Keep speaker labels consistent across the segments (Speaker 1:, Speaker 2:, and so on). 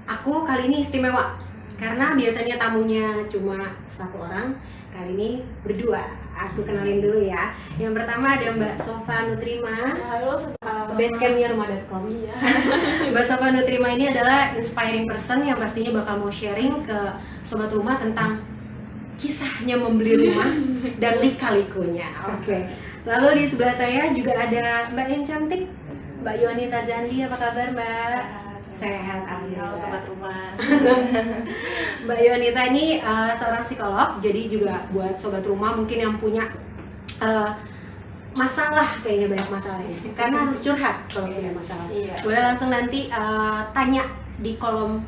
Speaker 1: Aku kali ini istimewa karena biasanya tamunya cuma satu orang, kali ini berdua. Aku kenalin dulu ya. Yang pertama ada Mbak Sofa Nutrima.
Speaker 2: Halo,
Speaker 1: Basecampnya rumah.com.
Speaker 2: Iya.
Speaker 1: Mbak Sofa Nutrima ini adalah inspiring person yang pastinya bakal mau sharing ke sobat rumah tentang kisahnya membeli rumah dan lika-likunya. Oke. Lalu di sebelah saya juga ada Mbak yang cantik, Mbak Yonita Zandi. Apa kabar, Mbak? Sehat,
Speaker 2: Halo sobat rumah.
Speaker 1: Mbak Yonita ini seorang psikolog, jadi juga buat sobat rumah mungkin yang punya masalah, kayaknya banyak masalah ini, karena harus curhat kalau punya masalah.
Speaker 2: Iya.
Speaker 1: Boleh langsung nanti tanya di kolom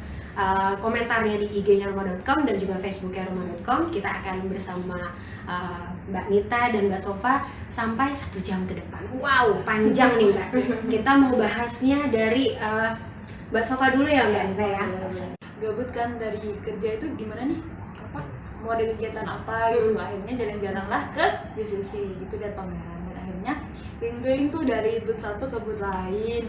Speaker 1: komentarnya di IG-nya rumah.com dan juga Facebooknya rumah.com. Kita akan bersama Mbak Nita dan Mbak Sofa sampai 1 jam ke depan. Wow, panjang nih Mbak. Kita mau bahasnya dari Mbak Sofa dulu ya Mbak Nita ya.
Speaker 2: Gabut kan dari kerja itu gimana nih? Apa? Mau ada kegiatan apa gitu? Akhirnya jalan-jalan lah ke BCC gitu, lihat pameran. Dan akhirnya keliling-keliling tuh dari booth satu ke booth lain.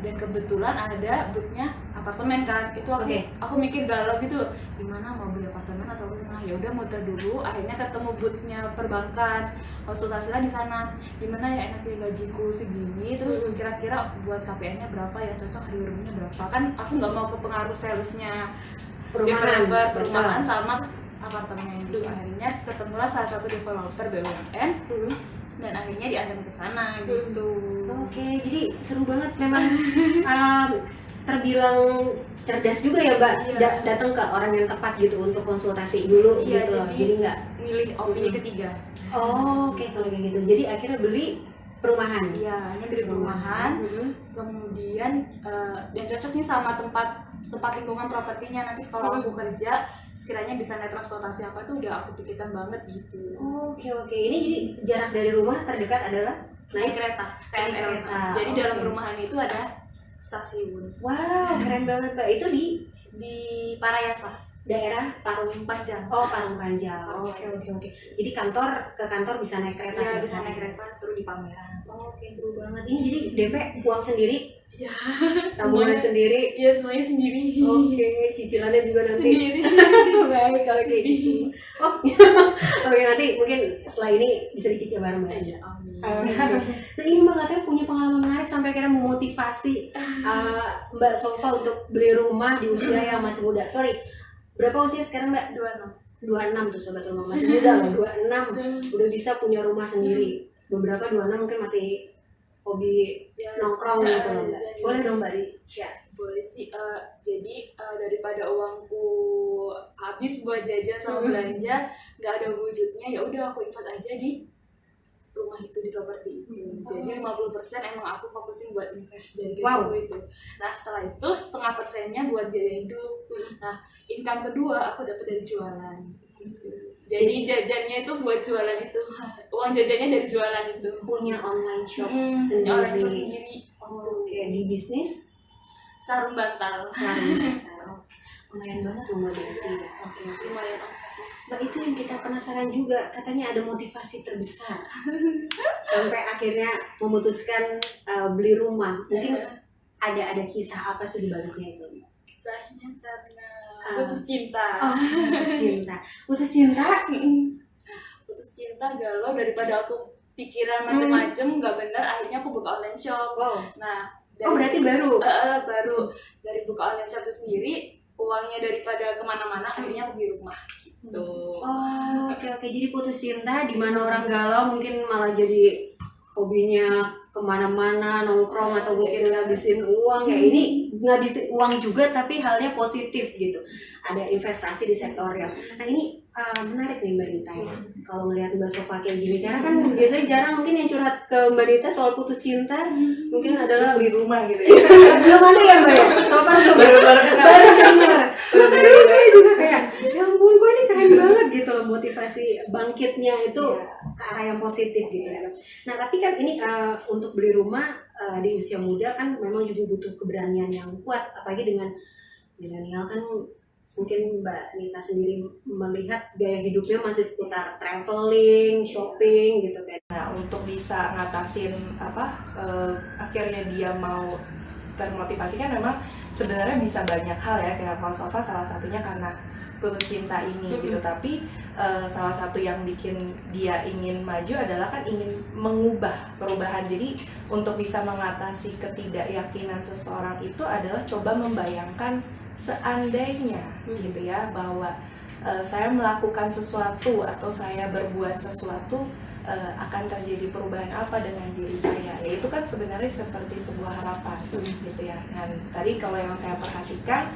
Speaker 2: Dan kebetulan ada boothnya apartemen kan. Itu aku mikir galau gitu, gimana mau beli apartemen atau rumah. Ya udah muter dulu, akhirnya ketemu boothnya perbankan. Konsultasilah di sana. Gimana ya enaknya gajiku segini, terus kira-kira buat KPR-nya berapa ya, cocok hari rumahnya berapa. Kan aku nggak mau kepengaruh salesnya perumahan sama apartemen itu. Akhirnya ketemulah salah satu developer BUMN. Dan akhirnya diantar ke sana gitu.
Speaker 1: Oke, jadi seru banget memang. Terbilang cerdas juga ya Mbak, datang ke orang yang tepat gitu untuk konsultasi dulu gitu loh. Jadi nggak
Speaker 2: milih opini ketiga.
Speaker 1: Oke, kalau kayak gitu. Jadi akhirnya beli perumahan.
Speaker 2: Iya, hanya beli perumahan. Kemudian dan cocoknya sama tempat lingkungan propertinya. Nanti kalau aku kerja sekiranya bisa naik transportasi apa tuh udah aku pikirkan banget gitu.
Speaker 1: Oke. Ini jadi jarak dari rumah terdekat adalah
Speaker 2: naik kereta, KRL. Jadi dalam perumahan itu ada stasiun.
Speaker 1: Wow, keren banget Mbak. Itu
Speaker 2: di Parayasa,
Speaker 1: daerah Parung
Speaker 2: Panjang.
Speaker 1: Oh, Parung Panjang. Oke. Jadi ke kantor bisa naik kereta.
Speaker 2: Iya, bisa naik kereta terus di pameran.
Speaker 1: Oke, seru banget. Ini jadi DP uang sendiri?
Speaker 2: Iya.
Speaker 1: Tabungan sendiri?
Speaker 2: Iya, semuanya sendiri.
Speaker 1: Oke, cicilannya juga nanti
Speaker 2: sendiri.
Speaker 1: Baik kalau kayak gitu. Oke, nanti mungkin setelah ini bisa dicicil bareng Mbak.
Speaker 2: Iya, amin.
Speaker 1: Nah ini Mbak katanya punya pengalaman menarik sampai akhirnya memotivasi Mbak Sofa untuk beli rumah di usia yang masih muda. Sorry, berapa usia sekarang Mbak? 26 tuh sobat rumah, masih muda loh. 26 udah bisa punya rumah sendiri. Beberapa 26 mungkin masih hobi nongkrong gitu loh Mbak. Boleh dong Mbak di-share?
Speaker 2: Boleh sih. Jadi daripada uangku habis buat jajan sama belanja nggak ada wujudnya, ya udah aku invest aja di rumah itu, di properti itu. Jadi 50% emang aku fokusin buat invest dari gajiku itu. Nah setelah itu setengah persennya buat biaya hidup. Nah income kedua aku dapat dari jualan. Jadi jajannya itu buat jualan itu. Uang jajannya dari jualan itu.
Speaker 1: Punya online shop
Speaker 2: sendiri. Online shop sendiri.
Speaker 1: Oke, di bisnis
Speaker 2: sarung bantal.
Speaker 1: Lumayan banget loh Mbak berarti. Oke.
Speaker 2: Lumayan omsetnya.
Speaker 1: Mbak, itu yang kita penasaran juga, katanya ada motivasi terbesar sampai akhirnya memutuskan beli rumah. Mungkin ada kisah apa sih di baliknya itu?
Speaker 2: Kisahnya karena putus cinta.
Speaker 1: Putus cinta?
Speaker 2: Putus cinta galau, daripada aku pikiran macam-macam nggak benar, akhirnya aku buka online shop. Nah,
Speaker 1: berarti baru
Speaker 2: dari buka online shop itu sendiri, uangnya daripada kemana-mana, akhirnya aku beli rumah gitu.
Speaker 1: Oke. Jadi putus cinta di mana orang galau mungkin malah jadi hobinya kemana-mana nongkrong atau mungkin ngabisin uang. Ya ini ngabisin uang juga tapi halnya positif gitu. Ada investasi di sektor real. Nah ini menarik nih Mbak Nita ya. Kalau melihat Mbak Sofa kayak gini, karena kan biasanya jarang mungkin yang curhat ke Mbak Nita soal putus cinta mungkin adalah beli rumah gitu ya. Belum ada ya Mbak ya? Sofa baru dengar. Tadi saya juga kayak, ya ampun kok ini keren banget gitu loh, motivasi bangkitnya itu ke arah yang positif gitu ya. Nah tapi kan ini untuk beli rumah di usia muda kan memang juga butuh keberanian yang kuat, apalagi dengan milenial kan. Mungkin Mbak Nita sendiri melihat gaya hidupnya masih seputar traveling, shopping gitu kan.
Speaker 3: Nah untuk bisa ngatasin akhirnya dia mau termotivasi kan memang sebenarnya bisa banyak hal ya, kayak falsafah salah satunya karena putus cinta ini gitu. Tapi salah satu yang bikin dia ingin maju adalah kan ingin mengubah perubahan. Jadi untuk bisa mengatasi ketidakyakinan seseorang itu adalah coba membayangkan seandainya gitu ya, bahwa saya melakukan sesuatu atau saya berbuat sesuatu, akan terjadi perubahan apa dengan diri saya. Ya itu kan sebenarnya seperti sebuah harapan gitu ya. Dan tadi kalau yang saya perhatikan,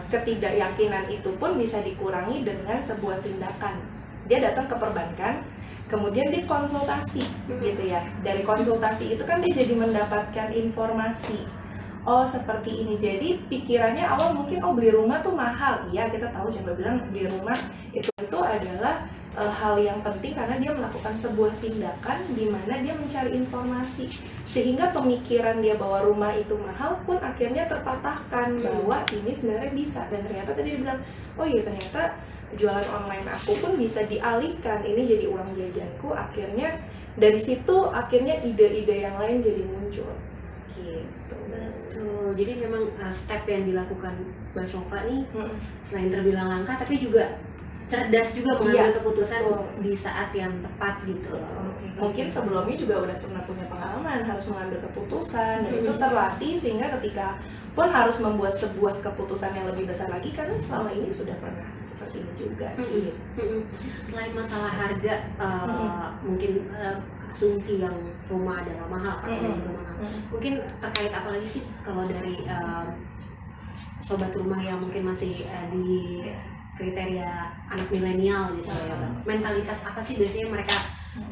Speaker 3: ketidakyakinan itu pun bisa dikurangi dengan sebuah tindakan. Dia datang ke perbankan, kemudian dia konsultasi gitu ya. Dari konsultasi itu kan dia jadi mendapatkan informasi. Oh seperti ini, jadi pikirannya awal mungkin beli rumah tuh mahal. Iya, kita tahu, siapa bilang beli rumah itu adalah hal yang penting, karena dia melakukan sebuah tindakan di mana dia mencari informasi, sehingga pemikiran dia bahwa rumah itu mahal pun akhirnya terpatahkan bahwa ini sebenarnya bisa. Dan ternyata tadi dia bilang, oh iya ternyata jualan online aku pun bisa dialihkan, ini jadi uang jajanku. Akhirnya dari situ akhirnya ide-ide yang lain jadi muncul gitu.
Speaker 1: Betul, jadi memang step yang dilakukan Mbak Sofa nih selain terbilang langka tapi juga cerdas juga mengambil keputusan di saat yang tepat gitu.
Speaker 3: Mungkin sebelumnya juga udah pernah punya pengalaman harus mengambil keputusan, dan itu terlatih sehingga ketika pun harus membuat sebuah keputusan yang lebih besar lagi, karena selama ini sudah pernah seperti ini juga.
Speaker 1: Selain masalah harga, mungkin asumsi yang rumah adalah mahal, mungkin terkait apa lagi sih kalau dari sobat rumah yang mungkin masih di kriteria anak milenial gitu ya, mentalitas apa sih biasanya mereka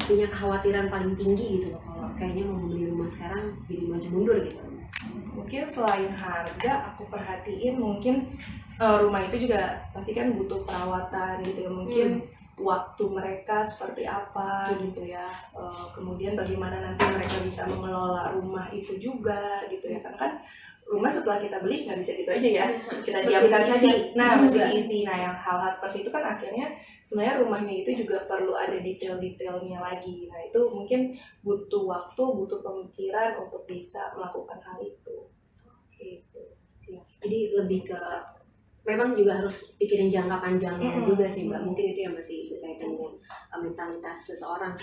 Speaker 1: punya kekhawatiran paling tinggi gitu loh kalau kayaknya mau membeli rumah sekarang jadi maju mundur gitu?
Speaker 3: Mungkin selain harga, aku perhatiin mungkin rumah itu juga pasti kan butuh perawatan gitu ya, mungkin waktu mereka seperti apa gitu ya, kemudian bagaimana nanti mereka bisa mengelola rumah itu juga gitu ya, kan rumah setelah kita beli nggak bisa gitu aja ya, kita diamkan saja, mesti diisi. Nah yang hal-hal seperti itu kan akhirnya sebenarnya rumahnya itu juga perlu ada detail-detailnya lagi. Nah itu mungkin butuh waktu, butuh pemikiran untuk bisa melakukan hal itu gitu.
Speaker 1: Jadi lebih ke memang juga harus pikirin jangka panjangnya juga sih Mbak, mungkin itu yang masih berkaitan dengan mentalitas seseorang.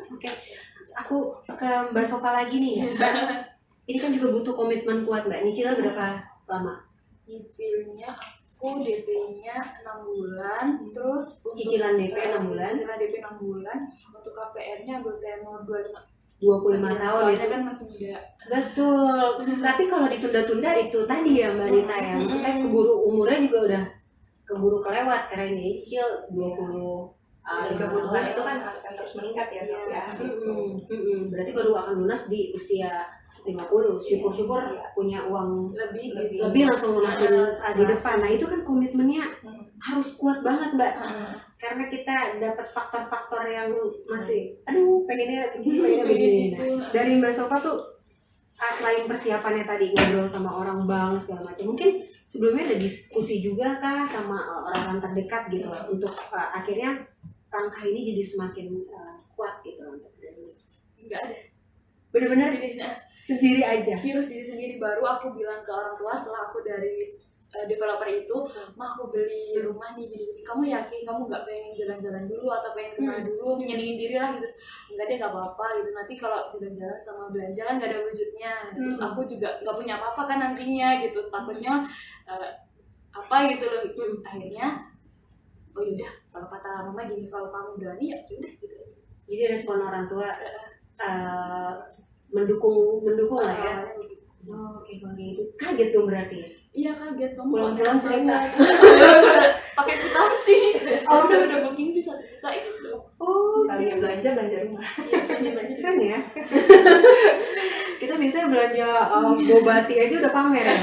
Speaker 1: Oke, aku ke Mbak Sofa lagi nih ya. Ini kan juga butuh komitmen kuat Mbak. Nyicilnya berapa lama?
Speaker 2: Nyicilnya aku DP-nya 6 bulan, terus
Speaker 1: cicilan DP 6 bulan.
Speaker 2: Cicilan DP 6 bulan, untuk KPR-nya bertenor 25
Speaker 1: tahun itu
Speaker 2: kan masih muda.
Speaker 1: Betul. Tapi kalau ditunda-tunda itu tadi ya Mbak Nita ya, maksudnya keburu umurnya juga udah keburu kelewat karena ini cicil 20.
Speaker 3: Kebutuhan itu kan akan terus meningkat ya.
Speaker 1: Berarti baru akan lunas di usia 50. Syukur-syukur punya uang lebih langsung lunasin di depan. Nah itu kan komitmennya harus kuat banget Mbak. Karena kita dapat faktor-faktor yang masih pengennya begini. Dari Mbak Sofa tuh selain persiapannya tadi ngobrol sama orang bank segala macam, mungkin sebelumnya ada diskusi juga kah sama orang-orang terdekat gitu untuk akhirnya langkah ini jadi semakin kuat gitu untuk
Speaker 2: Enggak ada.
Speaker 1: Benar-benar sendiri aja.
Speaker 2: Virus diri sendiri. Baru aku bilang ke orang tua setelah aku dari developer itu, mah aku beli rumah nih gini-gini, kamu yakin kamu nggak pengen jalan-jalan dulu atau pengen kemana dulu, nyenengin diri lah gitu? Enggak deh, nggak apa-apa gitu, nanti kalau jalan-jalan sama belanja kan nggak ada wujudnya. Terus aku juga nggak punya apa-apa kan nantinya gitu, takutnya apa gitu loh. Akhirnya oh yaudah, kalau kata mama gini, kalau kamu berani ya udah gitu aja.
Speaker 1: Jadi respon orang tua mendukung lah ya. Oke, itu kaget tuh berarti.
Speaker 2: Iya kaget, kamu
Speaker 1: pulang-pulang cerita.
Speaker 2: Pakai kwitansi. Udah booking di 1 juta itu.
Speaker 3: Sekalian belanja rumah.
Speaker 2: Iya, sekalian belanja
Speaker 1: kan ya. Kita biasanya belanja Bobati aja udah pamer ya.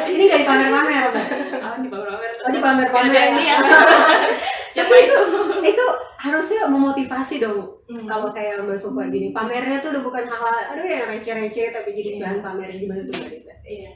Speaker 1: Ini nggak dipamer-pamer Mbak. Dipamer-pamer.
Speaker 2: Ini ya. Siapa itu?
Speaker 1: Itu harusnya memotivasi dong. Kalau kayak Mbak Sofa gini, pamernya tuh udah bukan hal yang receh-receh tapi jadi bahan pamer. Gimana tuh Mbak?
Speaker 3: Iya.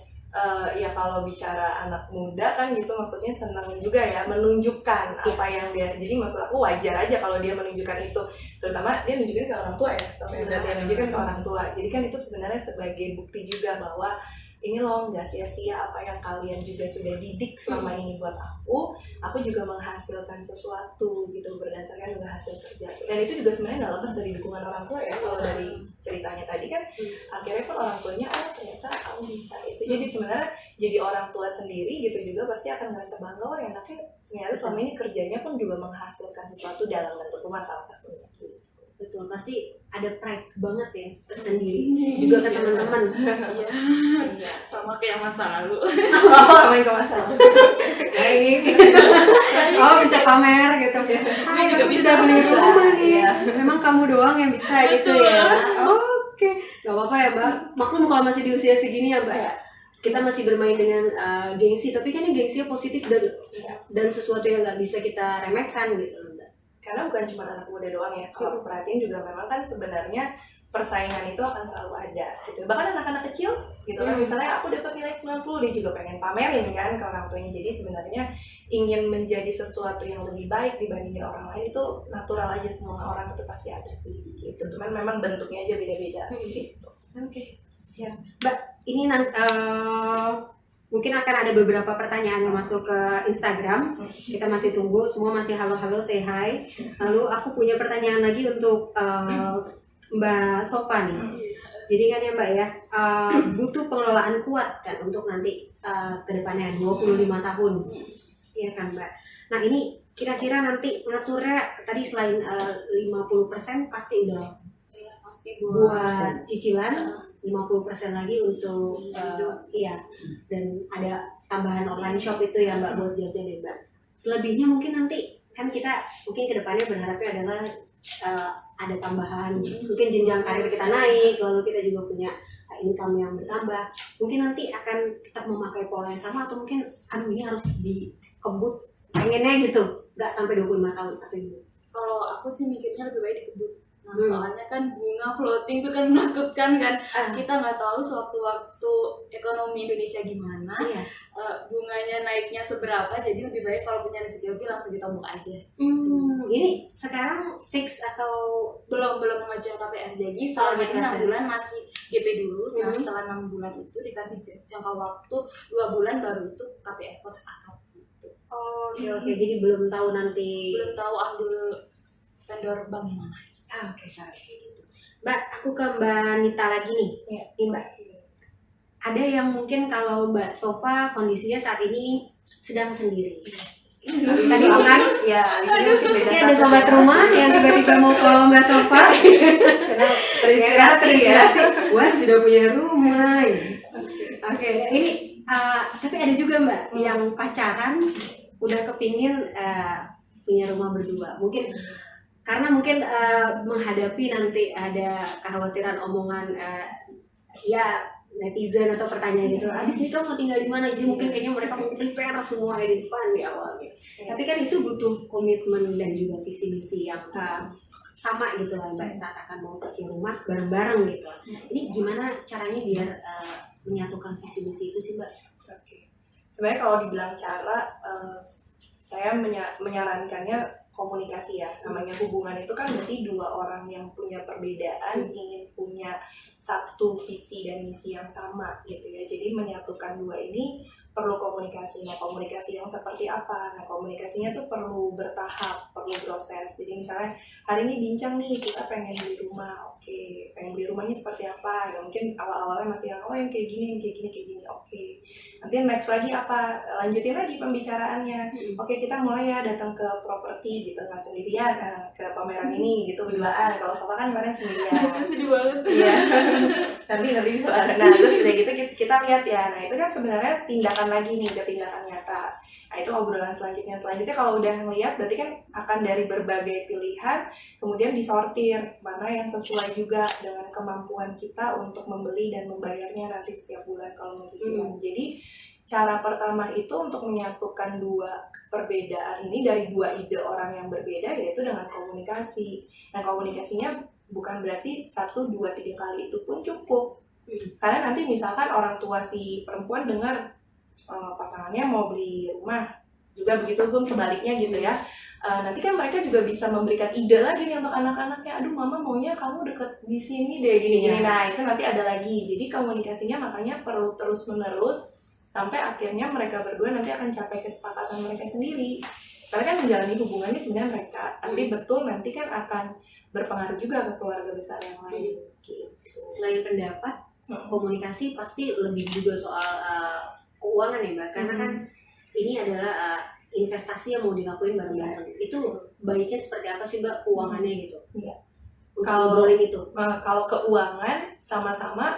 Speaker 3: ya kalau bicara anak muda kan gitu maksudnya senang juga ya menunjukkan apa yang dia, jadi maksud aku wajar aja kalau dia menunjukkan itu, terutama dia nunjukin ke orang tua ya, sampai dia nunjukin ke orang tua, jadi kan itu sebenarnya sebagai bukti juga bahwa ini loh nggak sia-sia apa yang kalian juga sudah didik selama ini buat aku juga menghasilkan sesuatu gitu berdasarkan juga hasil kerja, dan itu juga sebenarnya nggak lepas dari dukungan orang tua ya. Kalau dari ceritanya tadi kan akhirnya pun orang tuanya ternyata kamu bisa itu, jadi sebenarnya jadi orang tua sendiri gitu juga pasti akan merasa bangga, oh enaknya ternyata selama ini kerjanya pun juga menghasilkan sesuatu dalam bentuk rumah salah satunya gitu.
Speaker 1: Betul, pasti ada pride banget ya tersendiri juga ke teman-teman.
Speaker 2: Iya, sama kayak masa lalu.
Speaker 3: Oh, main ke masa lalu. Baik.
Speaker 1: Oh, bisa pamer gitu. Hai,
Speaker 2: juga
Speaker 1: aku
Speaker 2: bisa,
Speaker 1: sudah beli
Speaker 3: bisa.
Speaker 1: rumah nih.
Speaker 3: Iya.
Speaker 1: Memang kamu doang yang bisa gitu ya. Oke, gak apa-apa ya Mbak. Maklum kalau masih di usia segini ya Mbak ya. Kita masih bermain dengan gengsi, tapi kan ini gengsinya positif dan sesuatu yang nggak bisa kita remehkan gitu Mbak.
Speaker 3: Karena bukan cuma anak muda doang ya, kalau perhatiin juga memang kan sebenarnya persaingan itu akan selalu ada gitu. Bahkan anak-anak kecil gitu kan, misalnya aku dapat nilai 90, dia juga pengen pamerin kan ke orang tuanya. Jadi sebenarnya ingin menjadi sesuatu yang lebih baik dibandingin orang lain itu natural aja, semua orang itu pasti ada sih gitu. Cuman memang bentuknya aja beda-beda gitu.
Speaker 1: Oke, siap. Mbak, ini mungkin akan ada beberapa pertanyaan yang masuk ke Instagram. Kita masih tunggu, semua masih halo-halo, say hi. Lalu aku punya pertanyaan lagi untuk Mbak Sofa nih. Jadi kan ya Mbak ya, butuh pengelolaan kuat kan untuk nanti ke depannya 25 tahun. Iya kan Mbak. Nah ini kira-kira nanti ngaturnya tadi selain 50% pasti udah
Speaker 2: Pasti
Speaker 1: buat cicilan, 50% lagi untuk iya, dan ada tambahan online shop itu ya Mbak buat jajan ya Mbak. Selebihnya mungkin nanti kan kita mungkin kedepannya berharapnya adalah ada tambahan, mungkin jenjang karir kita naik, lalu kita juga punya income yang bertambah. Mungkin nanti akan tetap memakai pola yang sama atau mungkin aduh ini harus dikebut pengennya gitu, nggak sampai 25 tahun atau gitu.
Speaker 2: Kalau aku sih mikirnya lebih baik dikebut. Nah, soalnya kan bunga floating itu kan menakutkan kan. Kita nggak tahu sewaktu-waktu ekonomi Indonesia gimana, bunganya naiknya seberapa. Jadi lebih baik kalau punya rezeki lebih langsung ditabung aja.
Speaker 1: Ini sekarang fix atau
Speaker 2: belum mengajukan KPR. Jadi selama ini 6 bulan masih GP dulu. Nah, setelah 6 bulan itu dikasih jangka waktu 2 bulan baru itu KPR proses akad. Gitu.
Speaker 1: Oke. Jadi belum tahu nanti.
Speaker 2: Belum tahu ambil vendor bank yang mana.
Speaker 1: Oke, gitu. Mbak, aku ke Mbak Nita lagi nih. Nih Mbak. Ada yang mungkin kalau Mbak Sofa kondisinya saat ini sedang sendiri. Bisa diulang?
Speaker 3: Ya,
Speaker 1: Ini ada sobat rumah yang tiba-tiba mau follow Mbak Sofa.
Speaker 3: terinspirasi ya.
Speaker 1: Wah, sudah punya rumah. Oke, ini tapi ada juga Mbak yang pacaran udah kepingin punya rumah berdua. Karena mungkin menghadapi nanti ada kekhawatiran omongan ya netizen atau pertanyaan gitu, Adis nih kamu mau tinggal di mana? Jadi mungkin kayaknya mereka mau prepare semua di depan di awal gitu. Tapi kan itu butuh komitmen dan juga visi misi yang sama gitu lah Mbak saat akan mau punya rumah bareng-bareng gitu. Ini gimana caranya biar menyatukan visi misi itu sih Mbak?
Speaker 3: Oke. Sebenarnya kalau dibilang cara, saya menyarankannya komunikasi ya. Namanya hubungan itu kan berarti dua orang yang punya perbedaan ingin punya satu visi dan misi yang sama gitu ya. Jadi menyatukan dua ini perlu komunikasi. Nah, komunikasi yang seperti apa? Nah, komunikasinya tuh perlu bertahap, perlu proses. Jadi misalnya hari ini bincang nih, kita pengen beli rumah. Oke, pengen beli rumahnya seperti apa? Ya mungkin awal-awalnya masih yang yang kayak gini. Oke. Nanti next lagi apa? Lanjutin lagi pembicaraannya. Oke, kita mulai ya datang ke properti gitu, nggak sendirian ke pameran ini gitu berduaan. Kalau sama kan kemarin sendirian.
Speaker 2: Sedih banget.
Speaker 3: Iya. Tapi berduaan. Nah, terus udah gitu kita lihat ya. Nah, itu kan sebenarnya tindakan lagi nih ke tindakan nyata. Nah, itu obrolan selanjutnya. Selanjutnya kalau udah ngeliat berarti kan akan dari berbagai pilihan kemudian disortir mana yang sesuai juga dengan kemampuan kita untuk membeli dan membayarnya nanti setiap bulan kalau mau cicilan. Jadi cara pertama itu untuk menyatukan dua perbedaan ini dari dua ide orang yang berbeda yaitu dengan komunikasi. Nah, komunikasinya bukan berarti 1, 2, 3 kali itu pun cukup. Karena nanti misalkan orang tua si perempuan dengar pasangannya mau beli rumah, juga begitu pun sebaliknya gitu ya. Nanti kan mereka juga bisa memberikan ide lagi nih untuk anak-anaknya, aduh mama maunya kamu deket di sini deh gini-gini. Nah itu nanti ada lagi, jadi komunikasinya makanya perlu terus menerus sampai akhirnya mereka berdua nanti akan capai kesepakatan mereka sendiri. Karena kan menjalani hubungannya sebenarnya mereka, tapi betul nanti kan akan berpengaruh juga ke keluarga besar yang lain. Gitu.
Speaker 1: Selain pendapat, komunikasi pasti lebih juga soal keuangan ya Mbak, karena kan ini adalah investasi yang mau dilakuin bareng-bareng. Itu baiknya seperti apa sih Mbak keuangannya gitu?
Speaker 3: Iya.
Speaker 1: Untuk
Speaker 3: Kalau-
Speaker 1: ngobrolin itu.
Speaker 3: Kalau keuangan sama-sama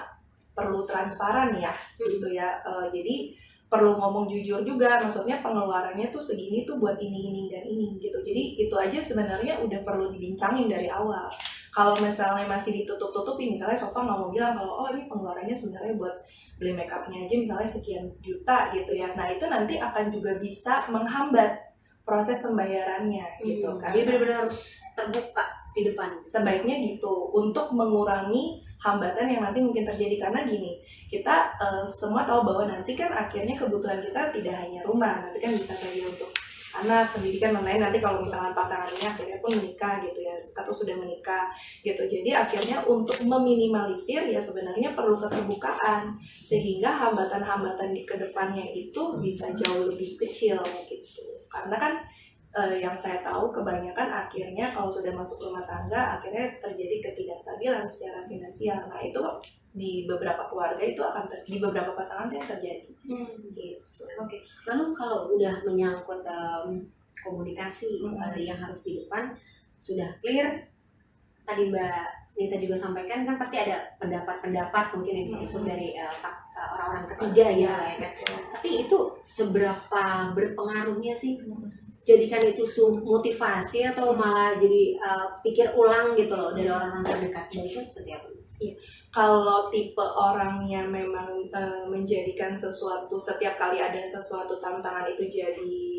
Speaker 3: perlu transparan ya, gitu ya. Jadi perlu ngomong jujur juga, maksudnya pengeluarannya tuh segini tuh buat ini dan ini gitu. Jadi itu aja sebenarnya udah perlu dibincangin dari awal. Kalau misalnya masih ditutup-tutupi, misalnya Sofa nggak mau bilang kalau oh ini pengeluarannya sebenarnya buat beli make upnya aja misalnya sekian juta gitu ya. Nah itu nanti akan juga bisa menghambat proses pembayarannya gitu kan.
Speaker 1: Jadi benar-benar harus terbuka di depan.
Speaker 3: Sebaiknya gitu untuk mengurangi hambatan yang nanti mungkin terjadi, karena gini, kita semua tahu bahwa nanti kan akhirnya kebutuhan kita tidak hanya rumah, nanti kan bisa tadi untuk anak, pendidikan dan lain. Nanti kalau misalnya pasangan ini akhirnya pun menikah gitu ya, atau sudah menikah gitu, jadi akhirnya untuk meminimalisir ya sebenarnya perlu keterbukaan sehingga hambatan-hambatan di kedepannya itu bisa jauh lebih kecil gitu. Karena kan yang saya tahu kebanyakan akhirnya kalau sudah masuk rumah tangga akhirnya terjadi ketidakstabilan secara finansial. Nah itu di beberapa keluarga itu akan di beberapa pasangan itu yang terjadi. Gitu.
Speaker 1: Oke. Lalu kalau udah menyangkut komunikasi yang harus di depan sudah clear, tadi Mbak Nita juga sampaikan kan pasti ada pendapat-pendapat mungkin yang ikut dari orang-orang ketiga gitu ya kan. Tapi itu seberapa berpengaruhnya sih? Jadikan itu motivasi atau malah jadi pikir ulang gitu loh dari orang-orang terdekat. Baiknya seperti apa?
Speaker 3: Iya. Kalau tipe orangnya memang menjadikan sesuatu setiap kali ada sesuatu tantangan itu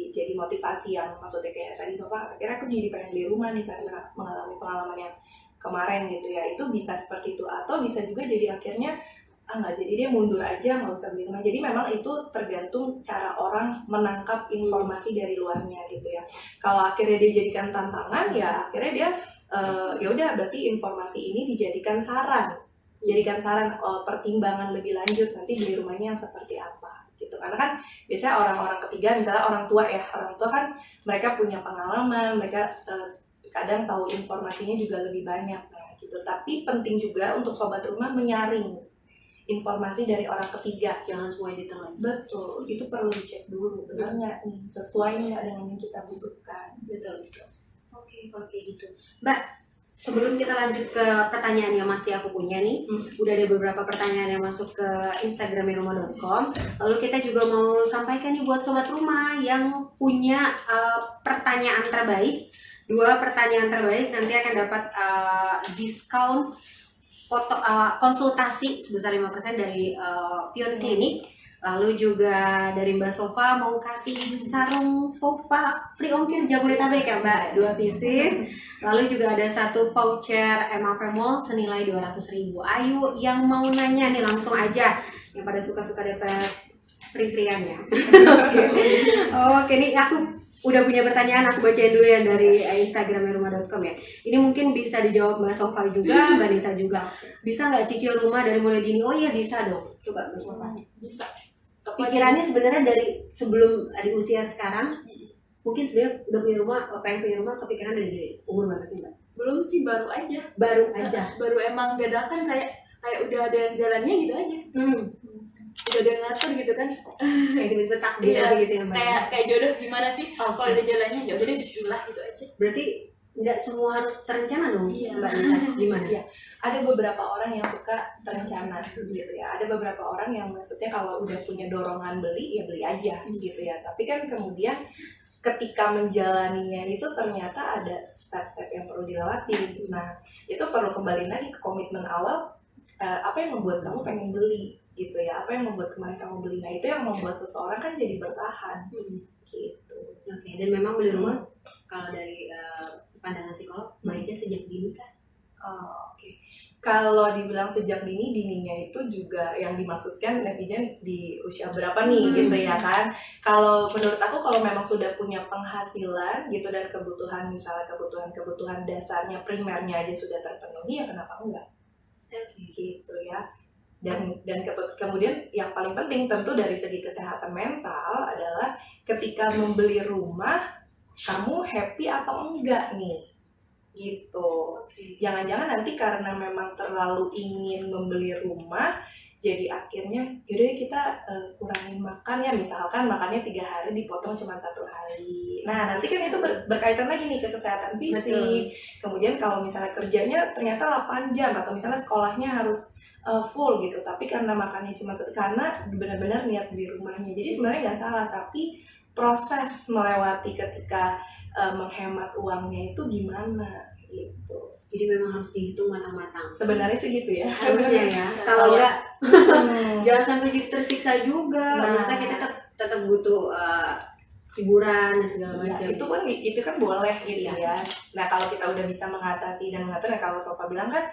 Speaker 3: jadi motivasi, yang maksudnya kayak tadi Sofa, akhirnya aku jadi pengen beli rumah nih karena mengalami pengalaman yang kemarin gitu ya, itu bisa seperti itu. Atau bisa juga jadi akhirnya nggak jadi dia mundur aja, nggak usah beli rumah. Jadi memang itu tergantung cara orang menangkap informasi dari luarnya gitu ya. Kalau akhirnya dia jadikan tantangan ya akhirnya dia ya udah berarti informasi ini dijadikan saran pertimbangan lebih lanjut nanti beli rumahnya yang seperti apa gitu. Karena kan biasanya orang-orang ketiga, misalnya orang tua kan mereka punya pengalaman, mereka kadang tahu informasinya juga lebih banyak gitu. Tapi penting juga untuk sobat rumah menyaring informasi dari orang ketiga,
Speaker 1: Jangan semua ditelan.
Speaker 3: betul, itu perlu dicek dulu benar nggak nih, sesuai nggak dengan yang kita butuhkan.
Speaker 1: Betul. Oke, kalau kayak gitu. Mbak, sebelum kita lanjut ke pertanyaan yang masih aku punya nih, udah ada beberapa pertanyaan yang masuk ke instagramroma.com. Lalu kita juga mau sampaikan nih buat sobat rumah yang punya pertanyaan terbaik. 2 pertanyaan terbaik nanti akan dapat diskon konsultasi sebesar 5% dari Pion Klinik. Lalu juga dari Mbak Sofa mau kasih sarung sofa free ongkir Jabodetabek ya Mbak, 2 pieces. Lalu juga ada 1 voucher MAP Mall senilai 200.000. Ayo yang mau nanya nih langsung aja, yang pada suka-suka dapat free-freean ya. Oke, nih aku udah punya pertanyaan, aku bacain dulu ya dari instagramroma.com ya. Ini mungkin bisa dijawab Mbak Sofa juga, Mbak Nita juga. Bisa nggak cicil rumah dari mulai dini? Oh iya bisa dong. Coba Mbak Sofa.
Speaker 2: Bisa.
Speaker 1: Pikirannya sebenarnya dari sebelum di usia sekarang, mungkin sebenarnya udah punya rumah, pengen punya rumah, kepikiran dari umur berapa sih Mbak?
Speaker 2: Belum sih, baru aja.
Speaker 1: Baru aja.
Speaker 2: Baru emang dadakan kayak udah ada yang jalannya gitu aja. Udah ada yang ngatur gitu kan.
Speaker 1: Kayak gitu takdir
Speaker 2: Iya,
Speaker 1: gitu ya Mbak.
Speaker 2: kayak jodoh gimana sih?
Speaker 1: Oke.
Speaker 2: Kalau ada jalannya ya udah deh bismillah gitu aja.
Speaker 1: Berarti nggak semua harus terencana dong,
Speaker 2: Iya.
Speaker 1: Mbak Nita. Gimana?
Speaker 3: Iya. Ada beberapa orang yang suka terencana gitu ya. Ada beberapa orang yang maksudnya kalau udah punya dorongan beli ya beli aja gitu ya. Tapi kan kemudian ketika menjalaninya itu ternyata ada step-step yang perlu dilewati. Nah, itu perlu kembali lagi ke komitmen awal. Apa yang membuat kamu pengen beli gitu ya? Apa yang membuat kemarin kamu beli? Nah, itu yang membuat seseorang kan jadi bertahan gitu.
Speaker 1: Oke, dan memang beli rumah kalau dari pandangan psikolog baiknya sejak dini kan?
Speaker 3: Oke. Kalau dibilang sejak dininya itu juga yang dimaksudkan netizen di usia berapa nih gitu ya kan. Kalau menurut aku kalau memang sudah punya penghasilan gitu dan kebutuhan misalnya kebutuhan dasarnya primernya aja sudah terpenuhi ya kenapa enggak gitu ya. Kemudian yang paling penting tentu dari segi kesehatan mental adalah ketika membeli rumah kamu happy atau enggak nih gitu. Jangan-jangan nanti karena memang terlalu ingin membeli rumah jadi akhirnya yaudah kita kurangin makan ya, misalkan makannya 3 hari dipotong cuma 1 hari. Nah nanti kan itu berkaitan lagi nih ke kesehatan fisik.
Speaker 1: Betul.
Speaker 3: Kemudian kalau misalnya kerjanya ternyata 8 jam atau misalnya sekolahnya harus full gitu, tapi karena makannya cuma karena benar-benar niat beli rumahnya. Jadi sebenarnya nggak salah, tapi proses melewati ketika menghemat uangnya itu gimana gitu.
Speaker 1: Jadi memang harus dihitung matang-matang.
Speaker 3: Sebenarnya sih gitu ya.
Speaker 1: Harusnya ya. Kalau enggak jangan sampai jadi tersiksa juga. Maksudnya kita tetap butuh hiburan dan segala macam.
Speaker 3: Itu kan boleh gitu ya. Nah kalau kita udah bisa mengatasi dan mengatur, nah kalau Sofa bilang kan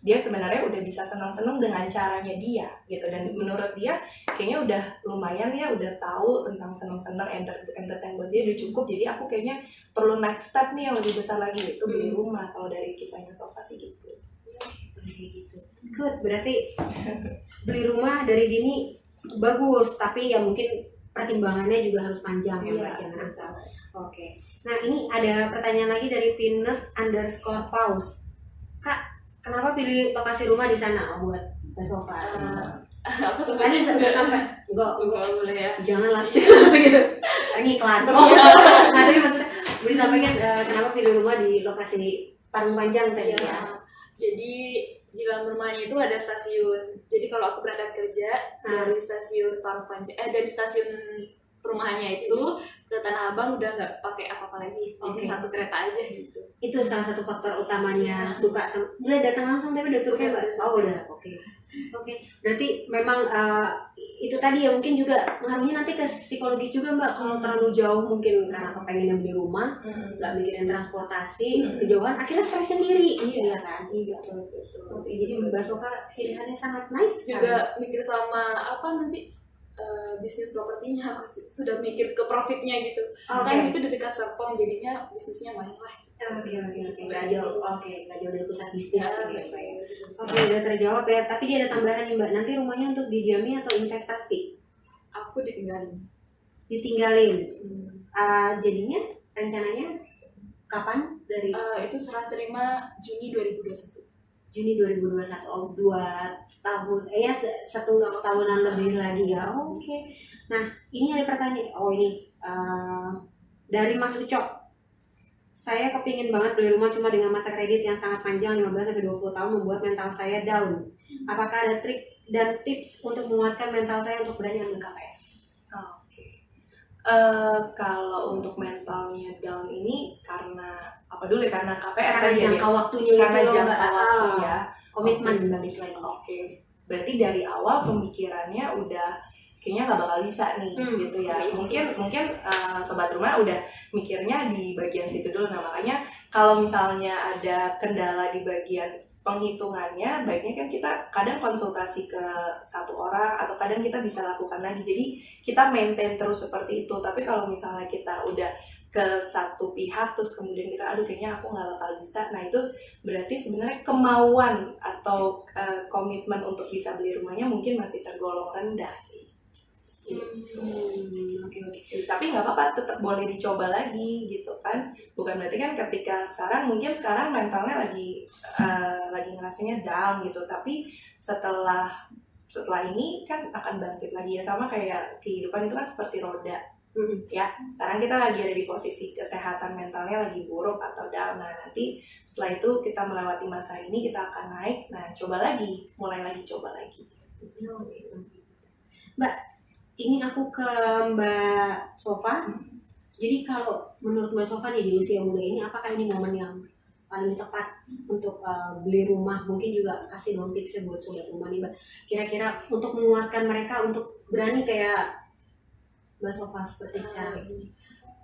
Speaker 3: dia sebenarnya udah bisa senang-senang dengan caranya dia gitu, dan menurut dia kayaknya udah lumayan ya, udah tahu tentang senang-senang entertain buat dia udah cukup, jadi aku kayaknya perlu next step nih yang lebih besar lagi, itu beli rumah. Kalau dari kisahnya Sofa sih gitu.
Speaker 1: Gitu. Good, berarti beli rumah dari dini bagus, tapi ya mungkin pertimbangannya juga harus panjang ya Mbak Jana. Oke. Nah ini ada pertanyaan lagi dari Pinner_Pause. Kak, kenapa pilih lokasi rumah di sana buat Mbak Sofa?
Speaker 2: Aku
Speaker 1: Sebenarnya
Speaker 2: sebenarnya
Speaker 1: sampai enggak
Speaker 2: boleh ya.
Speaker 1: janganlah gitu. Ngiklan. Nah tadi maksudnya boleh sampaikan kenapa pilih rumah di lokasi Parung Panjang tadi ya?
Speaker 2: Jadi di dalam rumahnya itu ada stasiun. Jadi kalau aku berangkat kerja dari stasiun Parung Panjang, dari stasiun perumahannya itu ke Tanah Abang udah nggak pakai apa-apa lagi. Jadi satu kereta aja gitu.
Speaker 1: Itu salah satu faktor utamanya suka sama. Udah datang langsung tapi udah survei Mbak? Oh udah, oke. Berarti memang itu tadi ya mungkin juga pengaruhnya nanti ke psikologis juga Mbak. Kalau terlalu jauh mungkin karena kepengen beli rumah, nggak mikirin transportasi, kejauhan, akhirnya stres sendiri. Iya kan? Iya betul. Oke, jadi Mbak Sofa pilihannya sangat nice.
Speaker 2: Juga mikir sama apa nanti bisnis propertinya, aku sudah mikir ke profitnya gitu. Kan itu di dekat Serpong, jadinya bisnisnya main lah.
Speaker 1: Oke, nggak jauh dari pusat bisnis gitu ya. Oke, udah terjawab ya. Tapi dia ada tambahan nih Mbak. Nanti rumahnya untuk didiami atau investasi?
Speaker 2: Aku ditinggalin.
Speaker 1: Jadinya rencananya kapan dari?
Speaker 2: Itu serah terima Juni 2021.
Speaker 1: Juni 2021. Oh, 2 tahun. Ya, 1 tahunan lebih lagi ya. Oke. Nah, ini ada pertanyaan. Oh, ini dari Mas Ucok. Saya kepingin banget beli rumah cuma dengan masa kredit yang sangat panjang 15-20 tahun membuat mental saya down. Apakah ada trik dan tips untuk menguatkan mental saya untuk berani ambil KPR?
Speaker 3: Kalau untuk mentalnya down ini karena apa dulu ya? Karena KPR
Speaker 1: karena jangka waktunya
Speaker 3: karena
Speaker 1: itu
Speaker 3: jangka waktu ya.
Speaker 1: Komitmen balik lagi.
Speaker 3: Oke. Berarti dari awal pemikirannya udah kayaknya nggak bakal bisa nih gitu ya. Mungkin sobat rumah udah mikirnya di bagian situ dulu. Nah makanya kalau misalnya ada kendala di bagian penghitungannya, baiknya kan kita kadang konsultasi ke satu orang atau kadang kita bisa lakukan lagi. Jadi kita maintain terus seperti itu. Tapi kalau misalnya kita udah ke satu pihak terus kemudian kita kayaknya aku nggak bakal bisa, nah itu berarti sebenarnya kemauan atau komitmen untuk bisa beli rumahnya mungkin masih tergolong rendah sih. Oke. Tapi nggak apa-apa, tetap boleh dicoba lagi gitu kan. Bukan berarti kan ketika sekarang mentalnya lagi ngerasanya down gitu, tapi setelah ini kan akan bangkit lagi ya. Sama kayak kehidupan itu kan seperti roda. Ya, sekarang kita lagi ada di posisi kesehatan mentalnya lagi buruk atau down. Nah, nanti setelah itu kita melewati masa ini, kita akan naik. Nah, mulai lagi coba lagi.
Speaker 1: Mbak, ini aku ke Mbak Sofa. Jadi kalau menurut Mbak Sofa nih di usia muda ini, apakah ini momen yang paling tepat untuk beli rumah? Mungkin juga kasih dong tipsnya buat sobat rumah nih Mbak. Kira-kira untuk menguatkan mereka untuk berani kayak Mbak Sofa seperti sekarang?
Speaker 2: Gini,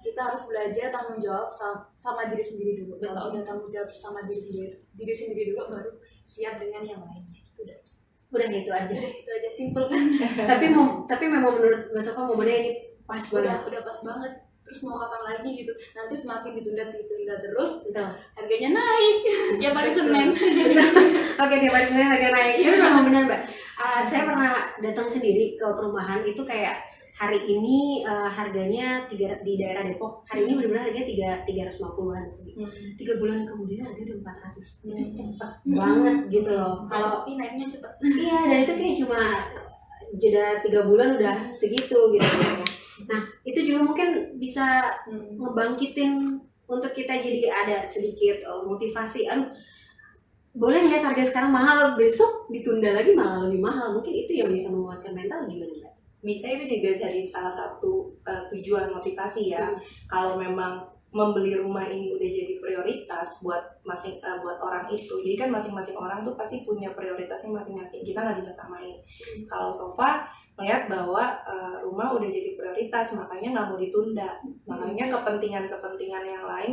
Speaker 2: kita harus belajar tanggung jawab sama diri sendiri dulu. Kalau udah tanggung jawab sama diri sendiri dulu, baru siap dengan yang lainnya.
Speaker 1: Udah gitu aja.
Speaker 2: Udah itu aja, simple kan?
Speaker 1: tapi memang menurut Mbak Sofa momennya ini pas banget.
Speaker 2: Udah pas banget. Terus mau kapan lagi gitu? Nanti semakin ditunda terus,
Speaker 1: Betul.
Speaker 2: harganya naik. Tiap hari Senin.
Speaker 1: Oke, tiap hari Senin harga naik. Itu memang benar, Mbak. Saya pernah datang sendiri ke perumahan itu kayak hari ini harganya di daerah Depok. Hari ini benar-benar harganya 350-an sih. 3 bulan kemudian harganya udah 400. Itu cepet banget gitu loh. Kalau
Speaker 2: Tapi naiknya cepet.
Speaker 1: iya, dan itu kayak cuma jeda 3 bulan udah segitu gitu. Nah, itu juga mungkin bisa ngebangkitin untuk kita jadi ada sedikit motivasi. Aduh, boleh ngeliat harga sekarang mahal, besok ditunda lagi malah lebih mahal. Mungkin itu yang bisa menguatkan mental gimana, Mbak?
Speaker 3: Bisa itu juga jadi salah satu tujuan motivasi ya. Kalau memang membeli rumah ini udah jadi prioritas buat buat orang itu. Jadi kan masing-masing orang tuh pasti punya prioritasnya masing-masing. Kita nggak bisa samain. Kalau Sofa melihat bahwa rumah udah jadi prioritas, makanya nggak mau ditunda. Makanya kepentingan yang lain,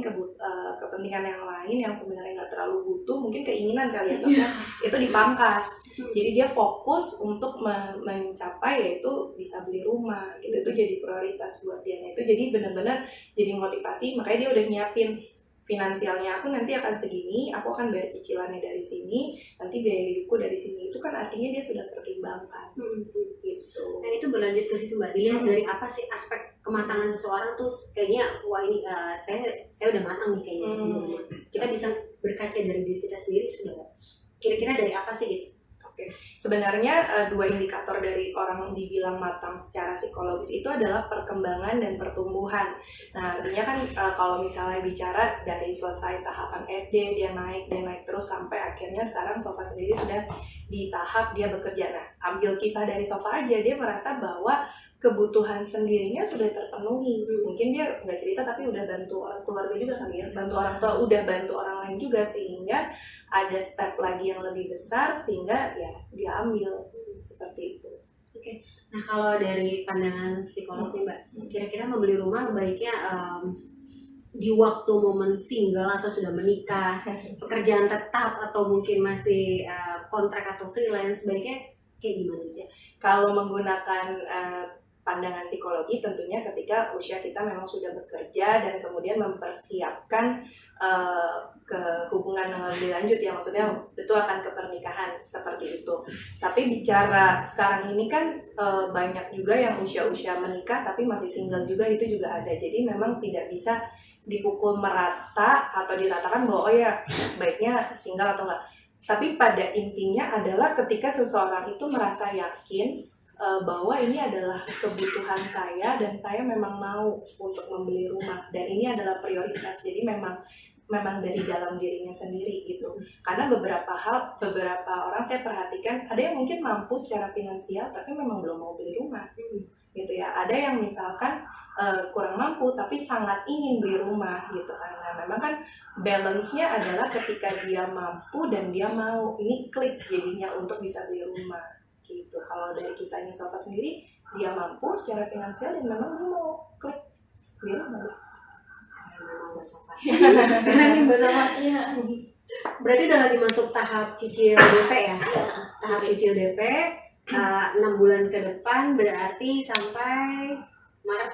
Speaker 3: kepentingan yang lain yang sebenarnya nggak terlalu butuh, mungkin keinginan kali ya Sofa, itu dipangkas. Jadi dia fokus untuk mencapai yaitu bisa beli rumah. Itu jadi prioritas buat dia. Nah, itu jadi benar-benar jadi motivasi. Makanya dia udah nyiapin finansialnya, aku nanti akan segini, aku akan bayar cicilannya dari sini, nanti biaya hidupku dari sini. Itu kan artinya dia sudah pertimbangkan. Gitu.
Speaker 1: Nah, itu berlanjut ke situ, Mbak. Dilihat dari apa sih aspek kematangan seseorang tuh kayaknya wah ini saya udah matang nih kayaknya. Kita bisa berkaca dari diri kita sendiri sudah. Kira-kira dari apa sih gitu?
Speaker 3: Oke, sebenarnya dua indikator dari orang dibilang matang secara psikologis itu adalah perkembangan dan pertumbuhan. Nah, artinya kan kalau misalnya bicara dari selesai tahapan SD, dia naik terus sampai akhirnya sekarang Sofa sendiri sudah di tahap dia bekerja. Nah, ambil kisah dari Sofa aja, dia merasa bahwa kebutuhan sendirinya sudah terpenuhi. Mungkin dia nggak cerita tapi udah bantu keluarga juga kali ya, bantu orang tua, udah bantu orang lain juga, sehingga ada step lagi yang lebih besar sehingga ya dia ambil seperti itu.
Speaker 1: Oke. Nah, kalau dari pandangan psikolog nih, Mbak, kira-kira membeli rumah baiknya di waktu momen single atau sudah menikah, pekerjaan tetap atau mungkin masih kontrak atau freelance, baiknya kayak gimana ya?
Speaker 3: Kalau menggunakan pandangan psikologi tentunya ketika usia kita memang sudah bekerja dan kemudian mempersiapkan ke hubungan yang lebih lanjut ya, maksudnya itu akan ke pernikahan seperti itu. Tapi bicara sekarang ini kan banyak juga yang usia-usia menikah tapi masih single juga, itu juga ada. Jadi memang tidak bisa dipukul merata atau diratakan bahwa oh ya baiknya single atau enggak. Tapi pada intinya adalah ketika seseorang itu merasa yakin bahwa ini adalah kebutuhan saya dan saya memang mau untuk membeli rumah dan ini adalah prioritas. Jadi memang dari dalam dirinya sendiri gitu. Karena beberapa orang saya perhatikan ada yang mungkin mampu secara finansial tapi memang belum mau beli rumah gitu ya. Ada yang misalkan kurang mampu tapi sangat ingin beli rumah gitu kan. Nah, memang kan balance-nya adalah ketika dia mampu dan dia mau, ini klik jadinya untuk bisa beli rumah gitu. Kalau dari kisahnya Sofa sendiri, dia mampu secara finansial dan memang dia mau klik beli rumah.
Speaker 1: Sekarang nih Mbak Sofa, berarti udah lagi masuk tahap cicil DP ya? Tahap cicil DP 6 bulan ke depan, berarti sampai Maret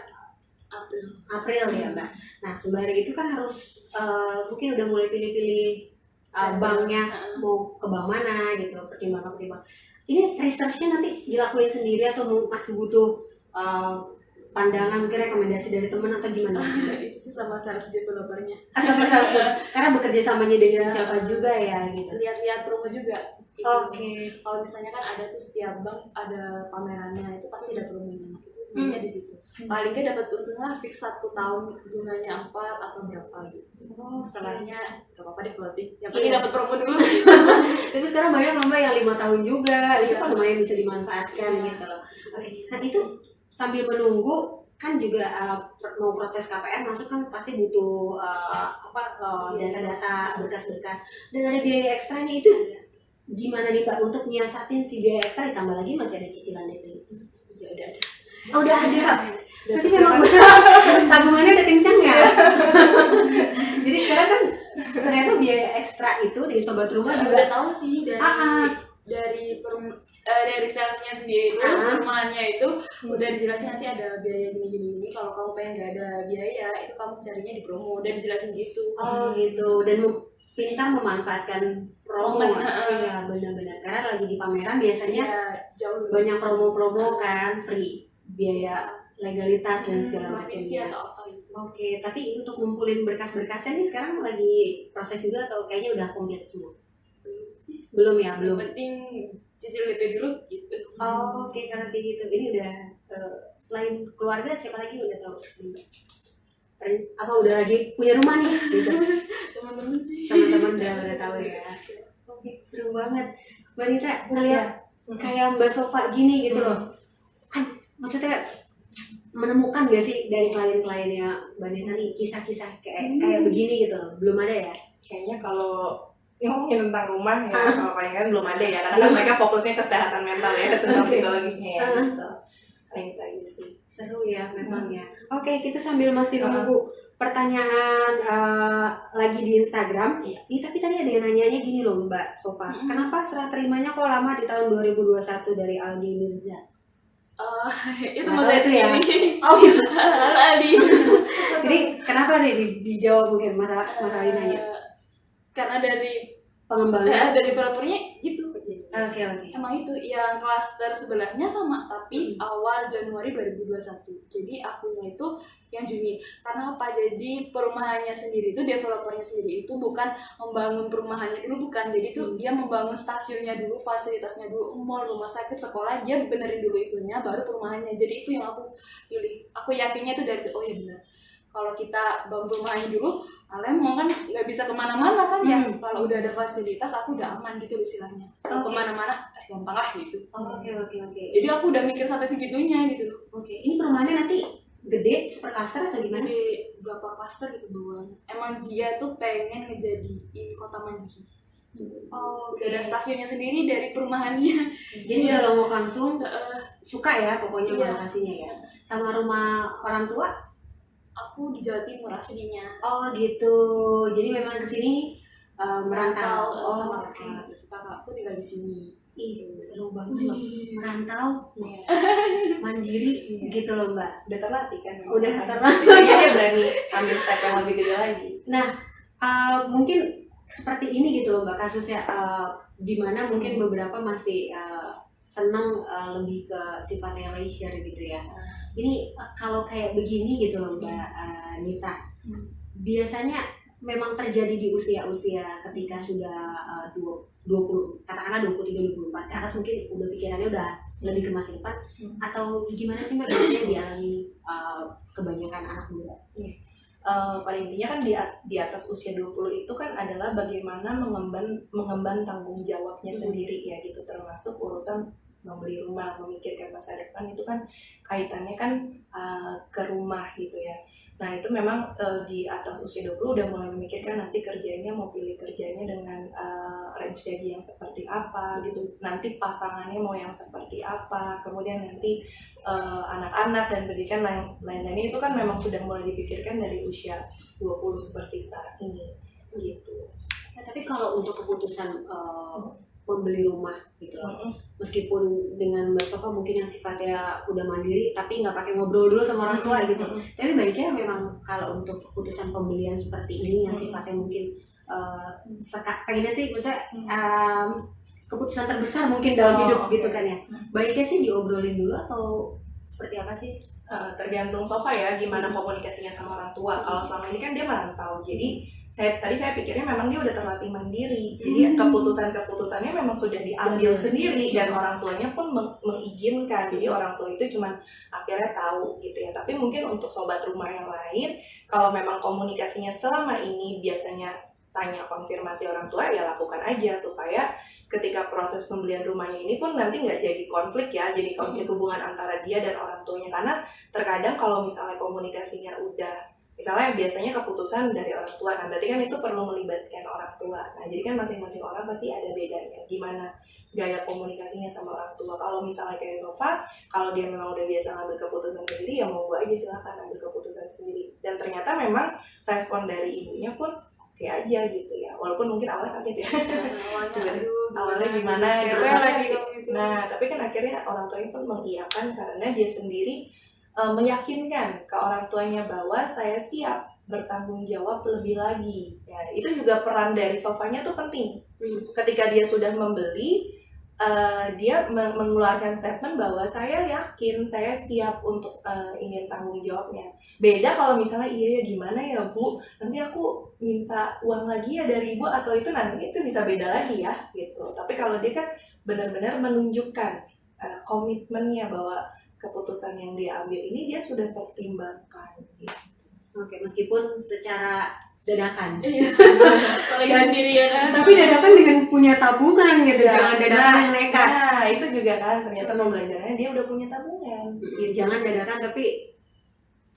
Speaker 1: April ya Mbak. Nah, sembari itu kan harus mungkin udah mulai pilih-pilih banknya, mau ke bank mana gitu, pertimbangkan. Ini researchnya nanti dilakuin sendiri atau masih butuh pandangan, mungkin rekomendasi dari teman atau gimana?
Speaker 2: Itu sih sama sales developernya.
Speaker 1: Karena bekerja samanya dengan siapa juga ya gitu.
Speaker 2: Lihat-lihat promo juga.
Speaker 1: Oke.
Speaker 2: Kalau misalnya kan ada tuh setiap bank ada pamerannya, itu pasti ada promonya. Itu namanya di situ. Paling nggak dapat keuntungan lah fix 1 tahun bunganya 4 atau berapa gitu. Setelahnya nggak apa-apa deh floating. Yang penting dapat promo dulu.
Speaker 1: Tapi sekarang banyak Mbak yang 5 tahun juga, itu kan lumayan bisa dimanfaatkan gitu loh. Oke, nah itu sambil menunggu kan juga mau proses KPR masuk kan pasti butuh data-data, berkas-berkas, dan ada biaya ekstranya itu gimana nih Mbak untuk nyiasatin si biaya ekstra, ditambah lagi masih ada cicilan itu?
Speaker 2: Ya udah ada.
Speaker 1: Oh, udah ada.
Speaker 3: Udah
Speaker 1: Berarti
Speaker 3: persiapan.
Speaker 1: memang tabungannya udah kencang ya. Jadi sekarang kan ternyata biaya ekstra itu di sobat rumah
Speaker 2: udah
Speaker 1: juga.
Speaker 2: tahu sih dari dari salesnya sendiri itu perumahannya itu udah dijelasin nanti ada biaya gini. Kalau kamu pengen nggak ada biaya itu kamu carinya di promo, udah dijelasin gitu.
Speaker 1: Oh gitu, dan pintar memanfaatkan promo.
Speaker 2: Momen,
Speaker 1: Iya benar-benar, karena lagi di pameran biasanya
Speaker 2: Ya, jauh lebih
Speaker 1: banyak
Speaker 2: sih.
Speaker 1: promo-promo kan, free biaya legalitas dan segala
Speaker 2: Revisi
Speaker 1: macamnya.
Speaker 2: atau apa gitu.
Speaker 1: Oke, tapi untuk ngumpulin berkas-berkasnya nih sekarang lagi proses juga atau kayaknya udah komplit semua? Belum ya,
Speaker 2: Yang
Speaker 1: belum.
Speaker 2: penting cicil DP dulu gitu.
Speaker 1: Oh, oke, karena kayak gitu. Ini udah selain keluarga siapa lagi udah tahu? Apa udah lagi punya rumah nih? Gitu.
Speaker 2: Teman-teman sih.
Speaker 1: Teman-teman udah tahu ya. Oke, seru banget. Mbak Nita ngeliat kayak Mbak Sofa gini gitu loh. Maksudnya menemukan gak sih dari klien-kliennya Mbak Nita nih kisah-kisah kayak begini gitu loh? Belum ada ya?
Speaker 3: Kayaknya kalau ngomongin tentang rumah ya, kalau paling kan belum ada ya, karena kan mereka fokusnya kesehatan mental ya, tentang psikologisnya ya, gitu. Paling itu aja sih.
Speaker 1: Seru ya memang ya. Oke, kita sambil masih menunggu pertanyaan lagi di Instagram.
Speaker 3: Iya.
Speaker 1: Tapi tadi ada yang nanyanya gini loh Mbak Sofa. Kenapa serah terimanya kok lama di tahun 2021 dari Aldi Mirza?
Speaker 2: Itu mau saya sendiri.
Speaker 1: Oh iya.
Speaker 2: Halo Aldi.
Speaker 1: Jadi kenapa nih dijawab mungkin masalah ini nanya?
Speaker 2: Karena dari
Speaker 1: Pengembangan.
Speaker 2: dari developernya gitu.
Speaker 1: Oke.
Speaker 2: Emang itu yang klaster sebelahnya sama, tapi awal Januari 2021. Jadi akunya itu yang Juni. Karena apa? Jadi perumahannya sendiri itu, developernya sendiri itu bukan membangun perumahannya dulu, bukan. Jadi itu dia membangun stasiunnya dulu, fasilitasnya dulu, mall, rumah sakit, sekolah, dia benerin dulu itunya, baru perumahannya. Jadi itu yang aku pilih. Aku yakinnya itu dari, oh ya benar. Kalau kita bangun perumahannya dulu, Lembang kan nggak bisa kemana-mana kan ya. Kalau udah ada fasilitas, aku udah aman gitu istilahnya. Kalau kemana-mana, gampang lah gitu.
Speaker 1: Oke.
Speaker 2: Jadi aku udah mikir sampai segitunya gitu loh.
Speaker 1: Oke. Ini perumahannya nanti gede, super cluster atau gimana?
Speaker 2: Jadi berapa klaster gitu doang. Emang dia tuh pengen ngejadiin kota mandiri.
Speaker 1: Oh,
Speaker 2: Udah ada stasiunnya sendiri dari perumahannya.
Speaker 1: Jadi udah Longok langsung suka ya pokoknya
Speaker 2: Iya.
Speaker 1: lokasinya ya. Sama rumah orang tua?
Speaker 2: Aku di Jawa Timur aslinya.
Speaker 1: Oh gitu. Jadi memang kesini merantau.
Speaker 2: Sama
Speaker 1: Oke.
Speaker 2: kakakku tinggal di sini.
Speaker 1: Ih, seru banget loh. Merantau, mandiri gitu loh Mbak.
Speaker 3: Udah terlatih kan?
Speaker 1: Udah terlatih.
Speaker 3: Kayaknya dia berani ambil step yang lebih gede lagi.
Speaker 1: Nah, mungkin seperti ini gitu loh Mbak kasusnya, di mana mungkin beberapa masih senang lebih ke sifatnya leisure gitu ya. Ini kalau kayak begini gitu loh Mbak Nita, biasanya memang terjadi di usia-usia ketika sudah 20, katakanlah 23, 24 ke atas, mungkin udah pikirannya udah lebih ke masa depan, atau gimana sih Mbak biasanya dialami kebanyakan anak muda?
Speaker 3: Pada intinya kan di atas usia 20 itu kan adalah bagaimana mengemban tanggung jawabnya sendiri ya gitu, termasuk urusan membeli rumah, memikirkan masa depan, itu kan kaitannya kan ke rumah gitu ya. Nah itu memang di atas usia 20 udah mulai memikirkan nanti kerjanya, mau pilih kerjanya dengan range gaji yang seperti apa gitu, nanti pasangannya mau yang seperti apa, kemudian nanti anak-anak dan pendidikan lain-lainnya itu kan memang sudah mulai dipikirkan dari usia 20 seperti sekarang ini gitu.
Speaker 1: Nah, tapi kalau untuk keputusan membeli rumah gitu loh, meskipun dengan Mbak Sofa mungkin yang sifatnya udah mandiri tapi nggak pakai ngobrol dulu sama orang tua gitu, tapi baiknya memang kalau untuk keputusan pembelian seperti ini yang sifatnya mungkin pengennya sih maksudnya keputusan terbesar mungkin dalam hidup gitu kan ya, baiknya sih diobrolin dulu atau seperti apa sih?
Speaker 3: Tergantung Sofa ya, gimana komunikasinya sama orang tua. Kalau selama ini kan dia merantau, jadi tadi saya pikirnya memang dia udah terlatih mandiri, jadi keputusannya memang sudah diambil sendiri dan orang tuanya pun mengizinkan, jadi orang tua itu cuman akhirnya tahu gitu ya. Tapi mungkin untuk sobat rumah yang lain, kalau memang komunikasinya selama ini biasanya tanya konfirmasi orang tua, ya lakukan aja supaya ketika proses pembelian rumahnya ini pun nanti nggak jadi konflik ya, jadi konflik hubungan antara dia dan orang tuanya. Karena terkadang kalau misalnya komunikasinya udah Misalnya biasanya keputusan dari orang tua, nah berarti kan itu perlu melibatkan orang tua. Nah jadi kan masing-masing orang pasti ada bedanya gimana gaya komunikasinya sama orang tua. Kalau misalnya kayak Sofa, kalau dia memang udah biasa ngambil keputusan sendiri, ya monggo aja silahkan ambil keputusan sendiri. Dan ternyata memang respon dari ibunya pun oke aja gitu ya, walaupun mungkin awalnya kaget ya. Awalnya gimana gitu. Nah tapi kan akhirnya orang tuanya pun mengiyakan karena dia sendiri meyakinkan ke orang tuanya bahwa saya siap bertanggung jawab lebih lagi. Ya, itu juga peran dari Sofanya tuh penting. Ketika dia sudah membeli, dia mengeluarkan statement bahwa saya yakin, saya siap untuk ingin tanggung jawabnya. Beda kalau misalnya iya ya gimana ya Bu, nanti aku minta uang lagi ya dari Ibu atau itu nanti itu bisa beda lagi ya gitu. Tapi kalau dia kan benar-benar menunjukkan komitmennya bahwa keputusan yang dia ambil ini dia sudah pertimbangkan. Gitu.
Speaker 1: Oke, meskipun secara dadakan.
Speaker 2: Iya. Apalagi sendiri ya kan.
Speaker 1: Tapi dadakan dengan punya tabungan gitu,
Speaker 3: Ya,
Speaker 1: jangan dadakan yang nekat.
Speaker 3: Nah, itu juga kan ternyata pembelajarannya dia udah punya tabungan.
Speaker 1: Ya, jangan dadakan tapi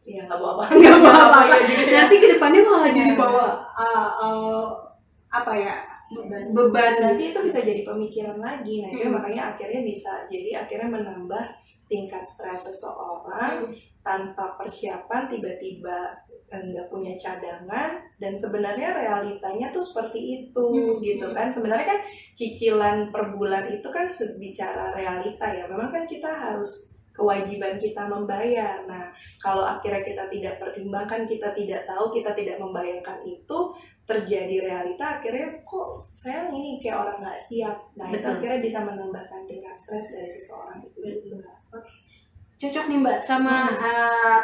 Speaker 3: Iya, nggak bawa apa.
Speaker 1: nggak apa-apa. Nanti kedepannya malah jadi bawa apa ya, beban.
Speaker 3: Nanti itu bisa jadi pemikiran lagi. Nah, itu makanya akhirnya bisa jadi akhirnya menambah tingkat stres seseorang tanpa persiapan, tiba-tiba nggak punya cadangan, dan sebenarnya realitanya tuh seperti itu gitu kan. Sebenarnya kan cicilan per bulan itu kan bicara realita ya, memang kan kita harus kewajiban kita membayar. Nah kalau akhirnya kita tidak pertimbangkan, kita tidak tahu, kita tidak membayangkan itu, terjadi realita akhirnya kok saya ini kayak orang nggak siap. Nah itu akhirnya bisa menambahkan tingkat stres dari seseorang itu juga.
Speaker 1: Oke. Cocok nih Mbak sama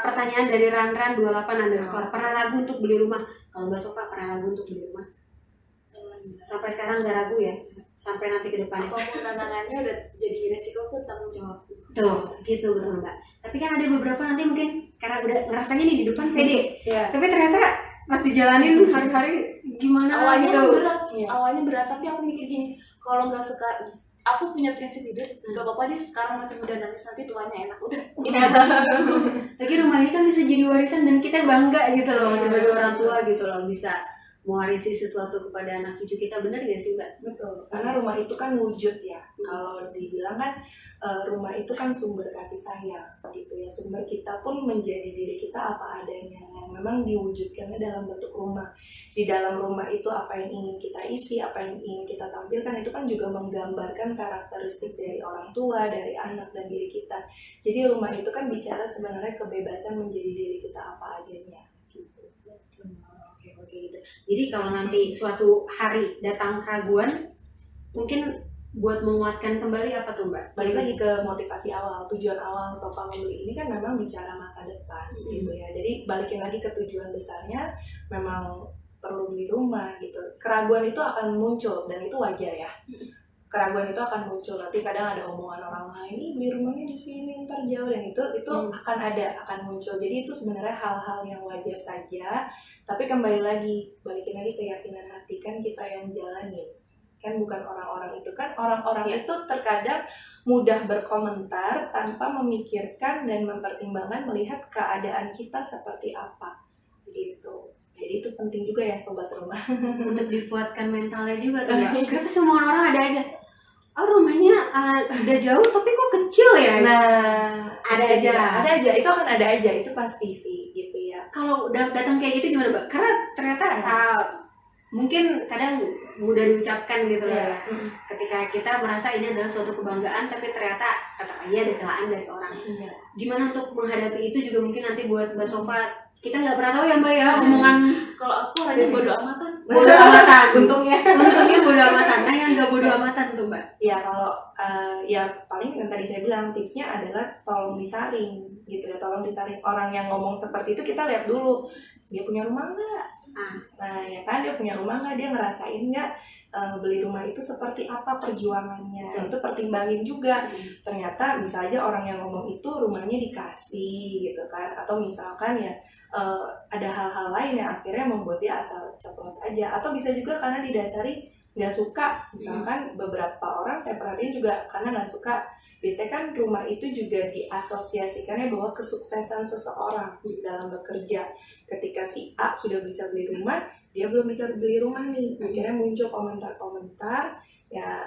Speaker 1: pertanyaan dari Ranran28_. Pernah ragu untuk beli rumah? Kalau Mbak Sofa pernah ragu untuk beli rumah? Sampai sekarang nggak ragu ya? Sampai nanti ke depannya?
Speaker 2: Apapun tantangannya udah jadi resikoku, tanggung jawab.
Speaker 1: Tuh, gitu betul Mbak. Tapi kan ada beberapa nanti mungkin karena udah ngerasanya nih di depan pede. Tapi ternyata pas dijalanin hari-hari gimana
Speaker 2: awalnya
Speaker 1: gitu.
Speaker 2: berat, awalnya berat, tapi aku mikir gini, kalau nggak sekarang, aku punya prinsip hidup, nggak apa-apa deh sekarang masih muda, nangis nanti tuanya enak, udah.
Speaker 1: Lagi rumah ini kan bisa jadi warisan dan kita bangga gitu loh sebagai orang tua gitu loh, bisa mewarisi sesuatu kepada anak cucu kita, benar nggak sih Mbak?
Speaker 3: Betul, karena rumah itu kan wujud ya. Kalau dibilang kan rumah itu kan sumber kasih sayang gitu ya. Sumber kita pun menjadi diri kita apa adanya, yang memang diwujudkannya dalam bentuk rumah. Di dalam rumah itu apa yang ingin kita isi, apa yang ingin kita tampilkan, itu kan juga menggambarkan karakteristik dari orang tua, dari anak, dan diri kita. Jadi rumah itu kan bicara sebenarnya kebebasan menjadi diri kita apa adanya gitu.
Speaker 1: Oke gitu. Jadi kalau nanti suatu hari datang keraguan, mungkin buat menguatkan kembali apa tuh Mbak?
Speaker 3: Balik lagi ke motivasi awal, tujuan awal Sofa membeli ini kan memang bicara masa depan gitu ya. Jadi balikin lagi ke tujuan besarnya, memang perlu beli rumah gitu. Keraguan itu akan muncul dan itu wajar ya. Keraguan itu akan muncul, nanti kadang ada omongan orang lain, ini beli rumahnya di sini ntar jauh, dan itu akan muncul. Jadi itu sebenarnya hal-hal yang wajar saja, tapi balikin lagi keyakinan hati, kan kita yang jalanin, kan bukan orang-orang itu. Kan orang-orang itu terkadang mudah berkomentar tanpa memikirkan dan mempertimbangkan melihat keadaan kita seperti apa. Jadi itu penting juga ya sobat rumah.
Speaker 1: Untuk dikuatkan mentalnya juga tuh Mbak. Kenapa semua orang ada aja, rumahnya udah jauh tapi kok kecil ya?
Speaker 3: Nah,
Speaker 1: ada aja,
Speaker 3: itu akan ada aja, itu pasti sih gitu ya.
Speaker 1: Kalau udah datang kayak gitu gimana Mbak? Karena ternyata mungkin kadang mudah diucapkan gitu ya. Ketika kita merasa ini adalah suatu kebanggaan, tapi ternyata tetap aja ada celaan dari orang. Gimana untuk menghadapi itu juga mungkin nanti buat Mbak Sofa. Kita nggak pernah tahu ya Mbak ya, omongan.
Speaker 2: Kalau aku orangnya bodo amatan.
Speaker 1: Bodo amatan.
Speaker 3: Untungnya
Speaker 1: bodo amatan. Nah yang nggak bodo amatan tuh Mbak?
Speaker 3: Ya kalau ya paling yang tadi saya bilang, tipsnya adalah tolong disaring gitu ya, tolong disaring. Orang yang ngomong seperti itu kita lihat dulu, dia punya rumah nggak? Nah ya kan, dia punya rumah nggak, dia ngerasain nggak beli rumah itu seperti apa perjuangannya. Itu pertimbangin juga. Ternyata bisa aja orang yang ngomong itu rumahnya dikasih gitu kan, atau misalkan ya ada hal-hal lain yang akhirnya membuat dia asal ceplos aja, atau bisa juga karena didasari nggak suka, misalkan beberapa orang saya perhatiin juga karena nggak suka, biasanya kan rumah itu juga diasosiasikannya bahwa kesuksesan seseorang dalam bekerja. Ketika si A sudah bisa beli rumah, dia belum bisa beli rumah nih, akhirnya muncul komentar-komentar ya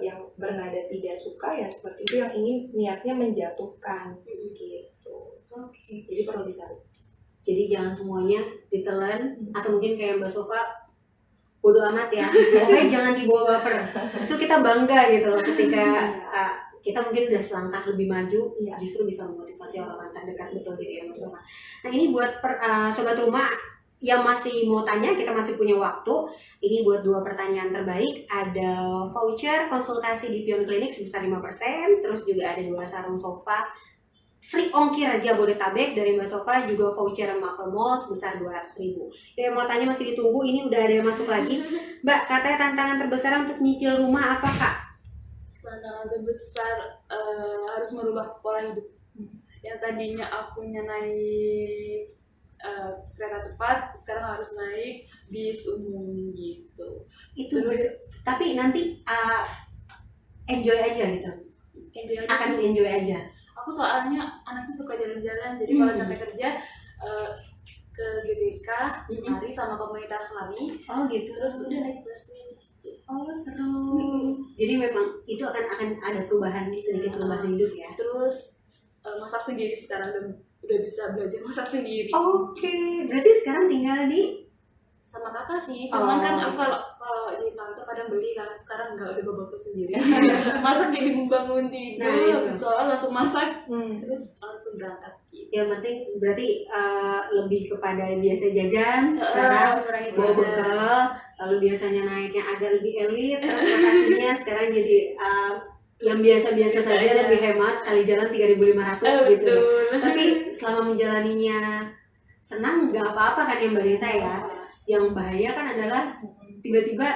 Speaker 3: yang bernada tidak suka ya seperti itu, yang ingin niatnya menjatuhkan gitu.
Speaker 1: Oke.
Speaker 3: Jadi perlu disaring.
Speaker 1: Jadi jangan semuanya ditelan atau mungkin kayak Mbak Sofa bodo amat ya. Pokoknya jangan dibawa baper. Justru kita bangga gitu loh ketika kita mungkin udah selangkah lebih maju, justru bisa memotivasi orang terdekat, betul gitu ya Mbak Sofa. Nah ini buat sobat rumah yang masih mau tanya, kita masih punya waktu. Ini buat 2 pertanyaan terbaik. Ada voucher konsultasi di Pion Clinic sebesar 5%, terus juga ada 2 sarung sofa free ongkir Jabodetabek dari Mbak Sofa, juga voucher Marvel Mall sebesar 200.000. Ya mau tanya masih ditunggu, ini udah ada yang masuk lagi. Mbak, katanya tantangan terbesar untuk nyicil rumah apa Kak?
Speaker 2: Tantangan terbesar harus merubah pola hidup. Yang tadinya aku naik kereta cepat, sekarang harus naik bis umum gitu.
Speaker 1: Itu
Speaker 2: Terus,
Speaker 1: tapi nanti enjoy aja gitu.
Speaker 2: enjoy aja
Speaker 1: Akan
Speaker 2: sih.
Speaker 1: enjoy aja.
Speaker 2: Aku soalnya anaknya suka jalan-jalan, jadi kalau capek kerja ke GBK, lari sama komunitas lari,
Speaker 1: Oh gitu.
Speaker 2: terus udah naik busnya.
Speaker 1: Oh seru. Jadi memang itu akan ada perubahan, sedikit perubahan hidup ya.
Speaker 2: Terus masak sendiri, sekarang udah bisa belajar masak sendiri.
Speaker 1: Oke, berarti sekarang tinggal di
Speaker 2: Sama kakak sih, cuman kan aku kalau di kantor kadang beli, karena sekarang nggak, udah babakku sendiri. Masak jadi bangun tidur, habis sholat langsung masak, terus langsung berangkat.
Speaker 1: yang penting berarti lebih kepada biasa jajan, sekarang
Speaker 2: mengurangi
Speaker 1: bawa
Speaker 2: jajan.
Speaker 1: bekal, lalu biasanya naiknya agak lebih elit, transportasinya sekarang jadi yang biasa-biasa saja,
Speaker 2: aja.
Speaker 1: lebih hemat, sekali jalan 3.500 gitu.
Speaker 2: Betul.
Speaker 1: Tapi selama menjalaninya senang nggak apa-apa kan ya Mbak Rita ya. Yang bahaya kan adalah tiba-tiba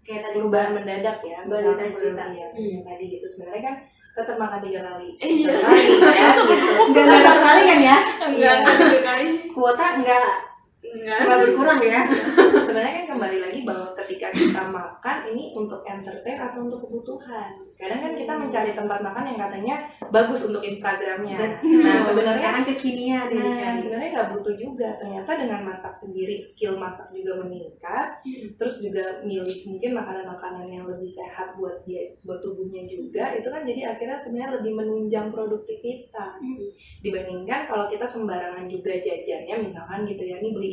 Speaker 1: kayak tadi
Speaker 3: Perubahan mendadak ya,
Speaker 1: Mbak
Speaker 3: misalnya
Speaker 1: Rita cerita.
Speaker 3: yang tadi gitu, sebenarnya kan tetap makan 3 kali.
Speaker 2: Iya.
Speaker 3: 3 kali ya gitu.
Speaker 1: Nggak satu kali kan ya?
Speaker 2: Enggak, tiga kali.
Speaker 1: Kuota nggak berkurang ya?
Speaker 3: Sebenarnya kan kembali lagi bahwa ketika kita makan ini untuk entertain atau untuk kebutuhan. Kadang kan kita mencari tempat makan yang katanya bagus untuk Instagramnya. Nah sebenarnya
Speaker 1: sekarang kekinian ya dicari.
Speaker 3: sebenarnya nggak butuh juga. Ternyata dengan masak sendiri, skill masak juga meningkat. Terus juga milih mungkin makanan-makanan yang lebih sehat buat tubuhnya juga. Itu kan jadi akhirnya sebenarnya lebih menunjang produktivitas dibandingkan kalau kita sembarangan juga jajannya, misalkan gitu ya, ini beli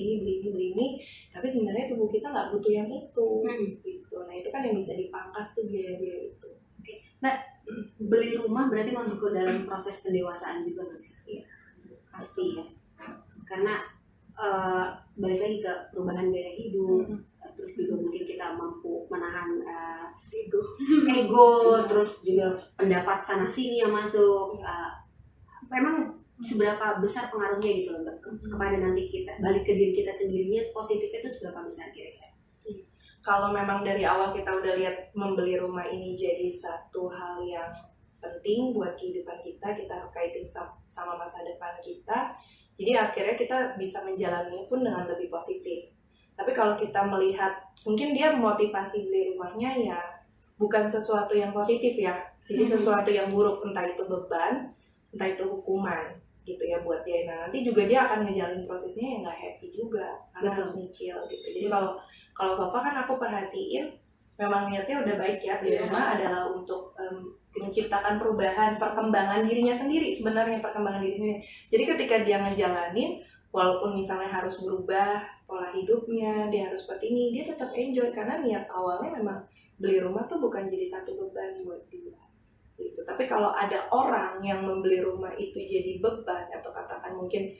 Speaker 3: ini, tapi sebenarnya tubuh kita nggak butuh yang itu gitu. Nah itu kan yang bisa dipangkas tuh biaya-biaya itu.
Speaker 1: Mbak, beli rumah berarti masuk ke dalam proses pendewasaan juga nggak sih? Iya, pasti ya. Karena balik lagi ke perubahan gaya hidup, terus juga mungkin kita mampu menahan ego, terus juga pendapat sana sini yang masuk. Memang seberapa besar pengaruhnya gitu loh Mbak, kepada nanti kita balik ke diri kita sendirinya, positifnya itu seberapa besar kira-kira?
Speaker 3: Kalau memang dari awal kita udah lihat membeli rumah ini jadi satu hal yang penting buat kehidupan kita kaitin sama masa depan kita, jadi akhirnya kita bisa menjalaninya pun dengan lebih positif. Tapi kalau kita melihat mungkin dia motivasi beli rumahnya ya bukan sesuatu yang positif ya, jadi sesuatu yang buruk, entah itu beban, entah itu hukuman gitu ya buat dia. Nah nanti juga dia akan ngejalin prosesnya yang nggak happy juga karena harus nyicil gitu. Jadi kalau Sofa kan aku perhatiin memang niatnya udah baik ya, beli rumah adalah untuk menciptakan perubahan, perkembangan dirinya sendiri, sebenarnya perkembangan diri sendiri. Jadi ketika dia ngejalanin, walaupun misalnya harus berubah pola hidupnya, dia harus seperti ini, dia tetap enjoy karena niat awalnya memang beli rumah tuh bukan jadi satu beban buat dia. Gitu. Tapi kalau ada orang yang membeli rumah itu jadi beban atau katakan mungkin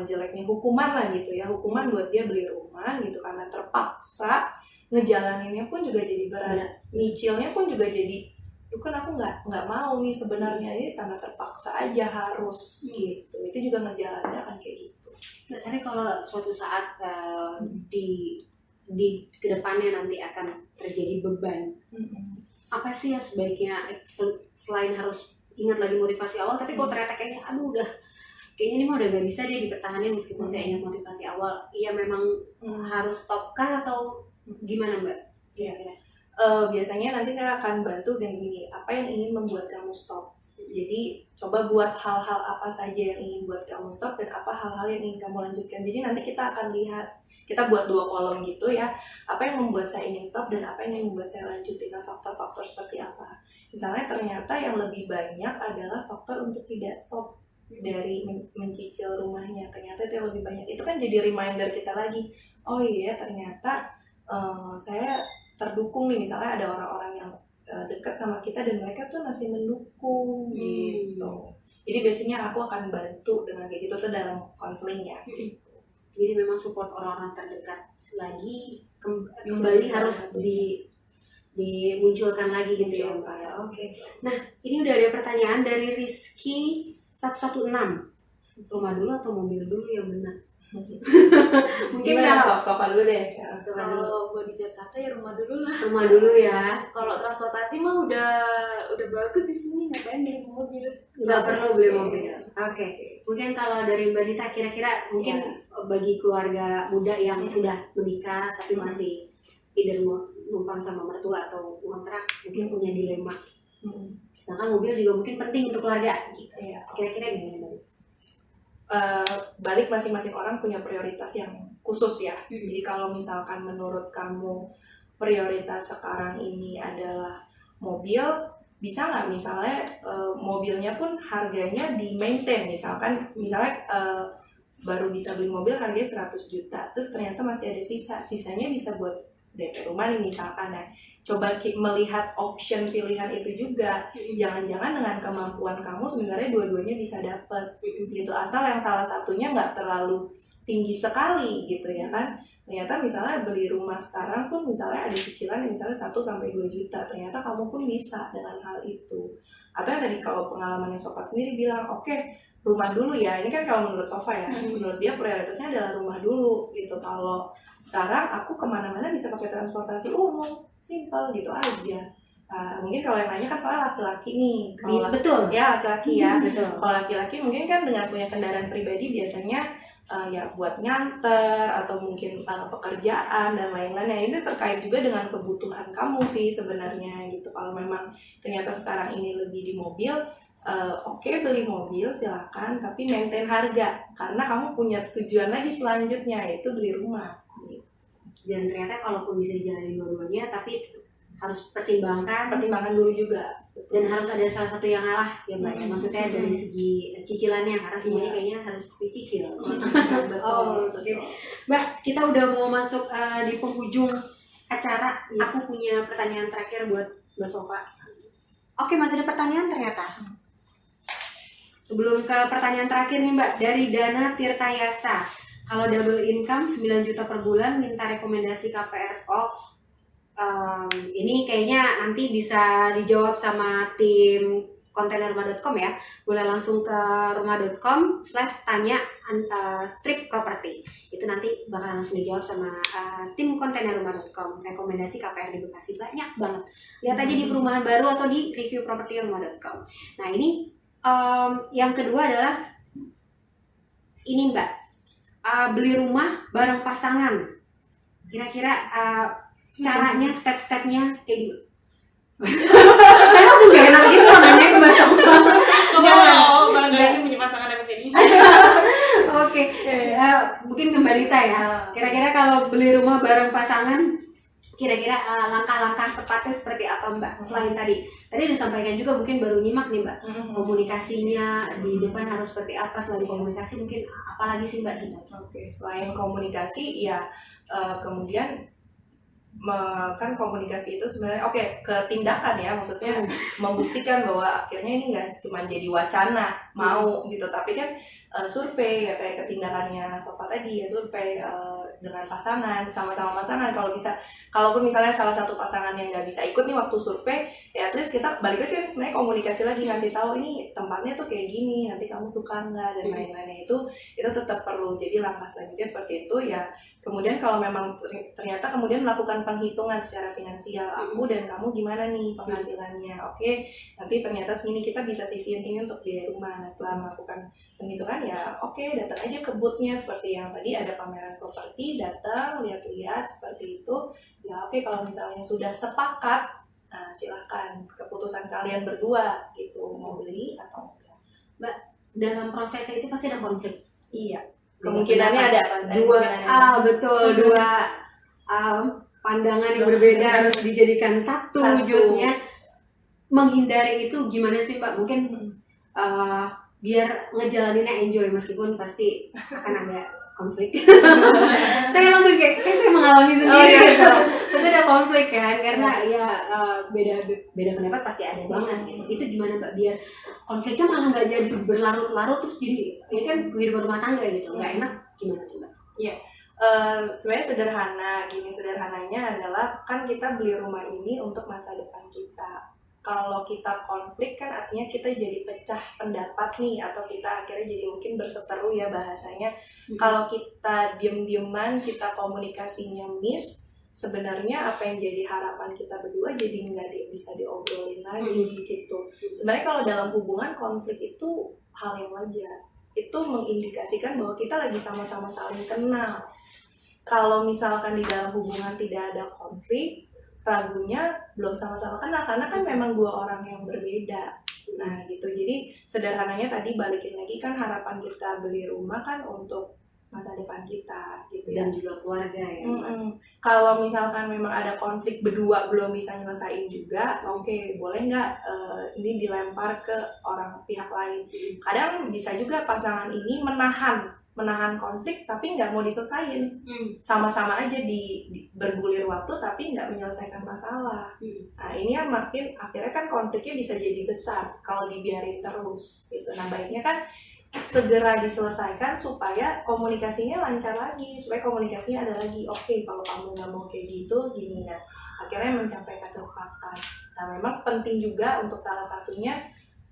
Speaker 3: jeleknya hukuman lah gitu ya, hukuman buat dia beli rumah gitu karena terpaksa, ngejalaninnya pun juga jadi berat, nyicilnya pun juga jadi, kan aku nggak mau nih sebenarnya, ini karena terpaksa aja harus gitu. Itu juga ngejalaninnya akan kayak gitu.
Speaker 1: Nah, tapi kalau suatu saat di kedepannya nanti akan terjadi beban, apa sih yang sebaiknya selain harus ingat lagi motivasi awal, tapi kalau ternyata kayaknya kayaknya ini mah udah gak bisa dia dipertahankan meskipun saya ingat motivasi awal, iya memang harus stop kah atau gimana Mbak?
Speaker 3: Iya. biasanya nanti saya akan bantu dengan gini, apa yang ingin membuat kamu stop. Jadi coba buat hal-hal apa saja yang ingin buat kamu stop dan apa hal-hal yang ingin kamu lanjutkan. Jadi nanti kita akan lihat, kita buat 2 kolom gitu ya, apa yang membuat saya ingin stop dan apa yang ingin membuat saya lanjutin, faktor-faktor seperti apa. Misalnya ternyata yang lebih banyak adalah faktor untuk tidak stop dari mencicil rumahnya, ternyata itu yang lebih banyak. Itu kan jadi reminder kita lagi, oh iya ternyata saya terdukung nih, misalnya ada orang-orang yang dekat sama kita dan mereka tuh masih mendukung gitu. Jadi biasanya aku akan bantu dengan kayak gitu tuh dalam konseling ya.
Speaker 1: Jadi memang support orang-orang terdekat lagi kembali harus dimunculkan lagi gitu ya Mbak ya. Oke. Nah, ini udah ada pertanyaan dari Rizky 116. Rumah dulu atau mobil dulu yang benar? Mungkin kalau
Speaker 3: sofa dulu deh.
Speaker 2: Kalau buat di Jakarta ya rumah dulu lah.
Speaker 1: Rumah dulu ya.
Speaker 2: Kalau transportasi mah udah bagus di sini, ngapain beli mobil?
Speaker 1: Nggak perlu beli mobil. Oke. Mungkin kalau dari Mbak Dita kira-kira mungkin bagi keluarga muda yang sudah menikah tapi masih either numpang sama mertua atau kontrak, mungkin punya dilema. Sedangkan mobil juga mungkin penting untuk keluarga gitu.
Speaker 3: Iya.
Speaker 1: Kira-kira gimana Mbak?
Speaker 3: Balik masing-masing orang punya prioritas yang khusus ya. Jadi kalau misalkan menurut kamu prioritas sekarang ini adalah mobil, bisa nggak misalnya mobilnya pun harganya di maintain, misalnya baru bisa beli mobil harganya 100 juta, terus ternyata masih ada sisanya bisa buat DP rumah nih misalkan ya. Coba melihat option pilihan itu juga. Jangan-jangan dengan kemampuan kamu sebenarnya dua-duanya bisa dapat gitu, asal yang salah satunya nggak terlalu tinggi sekali gitu ya kan. Ternyata misalnya beli rumah sekarang pun misalnya ada cicilan yang misalnya 1-2 juta, ternyata kamu pun bisa dengan hal itu. Atau yang tadi kalau pengalamannya Sofa sendiri bilang, oke, rumah dulu ya. Ini kan kalau menurut Sofa ya, menurut dia prioritasnya adalah rumah dulu gitu. Kalau sekarang aku kemana-mana bisa pakai transportasi umum, simple gitu aja. Mungkin kalau yang nanya kan soal laki-laki nih.
Speaker 1: Betul.
Speaker 3: Ya laki-laki ya.
Speaker 1: Betul.
Speaker 3: Kalau laki-laki mungkin kan dengan punya kendaraan pribadi biasanya ya buat nganter atau mungkin pekerjaan dan lain-lain. Ini terkait juga dengan kebutuhan kamu sih sebenarnya gitu. Kalau memang ternyata sekarang ini lebih di mobil, oke, beli mobil silakan, tapi maintain harga karena kamu punya tujuan lagi selanjutnya, yaitu beli rumah.
Speaker 1: Dan ternyata kalaupun bisa dijalani dua-duanya, tapi harus pertimbangkan
Speaker 3: dulu juga.
Speaker 1: Dan harus ada salah satu yang ngalah ya Mbak. Maksudnya dari segi cicilannya, karena semuanya kayaknya harus dicicil. Oke. Mbak, kita udah mau masuk di penghujung acara. Aku punya pertanyaan terakhir buat Mbak Sofa. Oke, masih ada pertanyaan ternyata. Sebelum ke pertanyaan terakhir nih Mbak, dari Dana Tirtayasa. Kalau double income 9 juta per bulan, minta rekomendasi KPR. Ini kayaknya nanti bisa dijawab sama tim kontainerrumah.com ya. Boleh langsung ke rumah.com/tanya strip property. Itu nanti bakal langsung dijawab sama tim kontainerrumah.com. Rekomendasi KPR di Bekasi banyak banget. Lihat aja di perumahan baru atau di review property rumah.com. Nah ini yang kedua adalah ini Mbak, beli rumah bareng pasangan. Kira-kira caranya, step-stepnya kayak gitu. Saya langsung gak enak gitu loh nanya ke Mbak Sofa.
Speaker 2: Barangkali ini punya pasangan apa sini?
Speaker 1: Oke, mungkin ke Mbak Rita ya. Kira-kira kalau beli rumah bareng pasangan, kira-kira langkah-langkah tepatnya seperti apa Mbak? Selain tadi disampaikan juga, mungkin baru nyimak nih Mbak, komunikasinya di depan harus seperti apa. Selain komunikasi mungkin apalagi sih Mbak kita?
Speaker 3: Oke, selain komunikasi ya kemudian kan komunikasi itu sebenarnya ke tindakan ya, maksudnya membuktikan bahwa akhirnya ini nggak cuma jadi wacana mau gitu, tapi kan survei ya, kayak ketindakannya Sofa tadi ya, survei dengan pasangan, sama-sama pasangan. Kalau bisa, kalaupun misalnya salah satu pasangan yang nggak bisa ikut nih waktu survei, ya at least kita balik lagi kan sebenarnya komunikasi lagi, ngasih tahu ini tempatnya tuh kayak gini, nanti kamu suka nggak dan lain-lainnya. Itu tetap perlu. Jadi langkah selanjutnya seperti itu ya. Kemudian kalau memang ternyata kemudian melakukan penghitungan secara finansial, aku dan kamu gimana nih penghasilannya, oke, nanti ternyata segini kita bisa sisihin ini untuk biaya rumah. Nah setelah melakukan penghitungan ya oke, datang aja ke booth-nya seperti yang tadi ada pameran properti, datang lihat-lihat seperti itu. Ya oke, kalau misalnya sudah sepakat, nah silahkan keputusan kalian berdua gitu, mau beli atau enggak.
Speaker 1: Mbak, dalam prosesnya itu pasti ada konflik.
Speaker 3: Iya, kemungkinannya ada apa?
Speaker 1: Betul, dua pandangan yang berbeda harus dijadikan satu wujudnya. Menghindari itu gimana sih Mbak? Mungkin biar ngejalaninnya enjoy meskipun pasti akan ada konflik. Saya langsung kayak saya mengalami sendiri gitu. Pasti ada konflik kan, karena ya beda pendapat pasti ada banget gitu. Itu gimana Mbak biar konfliknya malah nggak jadi berlarut-larut terus jadi ini kan kehidupan rumah tangga gitu, nggak enak, gimana tuh Mbak?
Speaker 3: Iya. Sebenarnya sederhananya adalah kan kita beli rumah ini untuk masa depan kita. Kalau kita konflik kan artinya kita jadi pecah pendapat nih, atau kita akhirnya jadi mungkin berseteru ya bahasanya. Kalau kita diem-dieman, kita komunikasinya miss, sebenarnya apa yang jadi harapan kita berdua jadi nggak bisa diobrolin lagi gitu. Sebenarnya kalau dalam hubungan konflik itu hal yang wajar. Itu mengindikasikan bahwa kita lagi sama-sama saling kenal. Kalau misalkan di dalam hubungan tidak ada konflik, ragunya belum sama-sama kenal, karena kan memang dua orang yang berbeda. Nah gitu, jadi sederhananya tadi balikin lagi kan harapan kita beli rumah kan untuk masa depan kita gitu ya.
Speaker 1: Dan juga keluarga ya.
Speaker 3: Kalau misalkan memang ada konflik berdua belum bisa nyelesain juga, oke, boleh nggak ini dilempar ke orang pihak lain. Kadang bisa juga pasangan ini menahan konflik tapi nggak mau diselesain, sama-sama aja di bergulir waktu tapi nggak menyelesaikan masalah. Nah ini yang makin akhirnya kan konfliknya bisa jadi besar kalau dibiarin terus gitu. Nah baiknya kan segera diselesaikan supaya komunikasinya lancar lagi, supaya komunikasinya ada lagi. Oke, kalau kamu nggak mau kayak gitu gini, nah akhirnya mencapai kata sepakat. Nah memang penting juga untuk salah satunya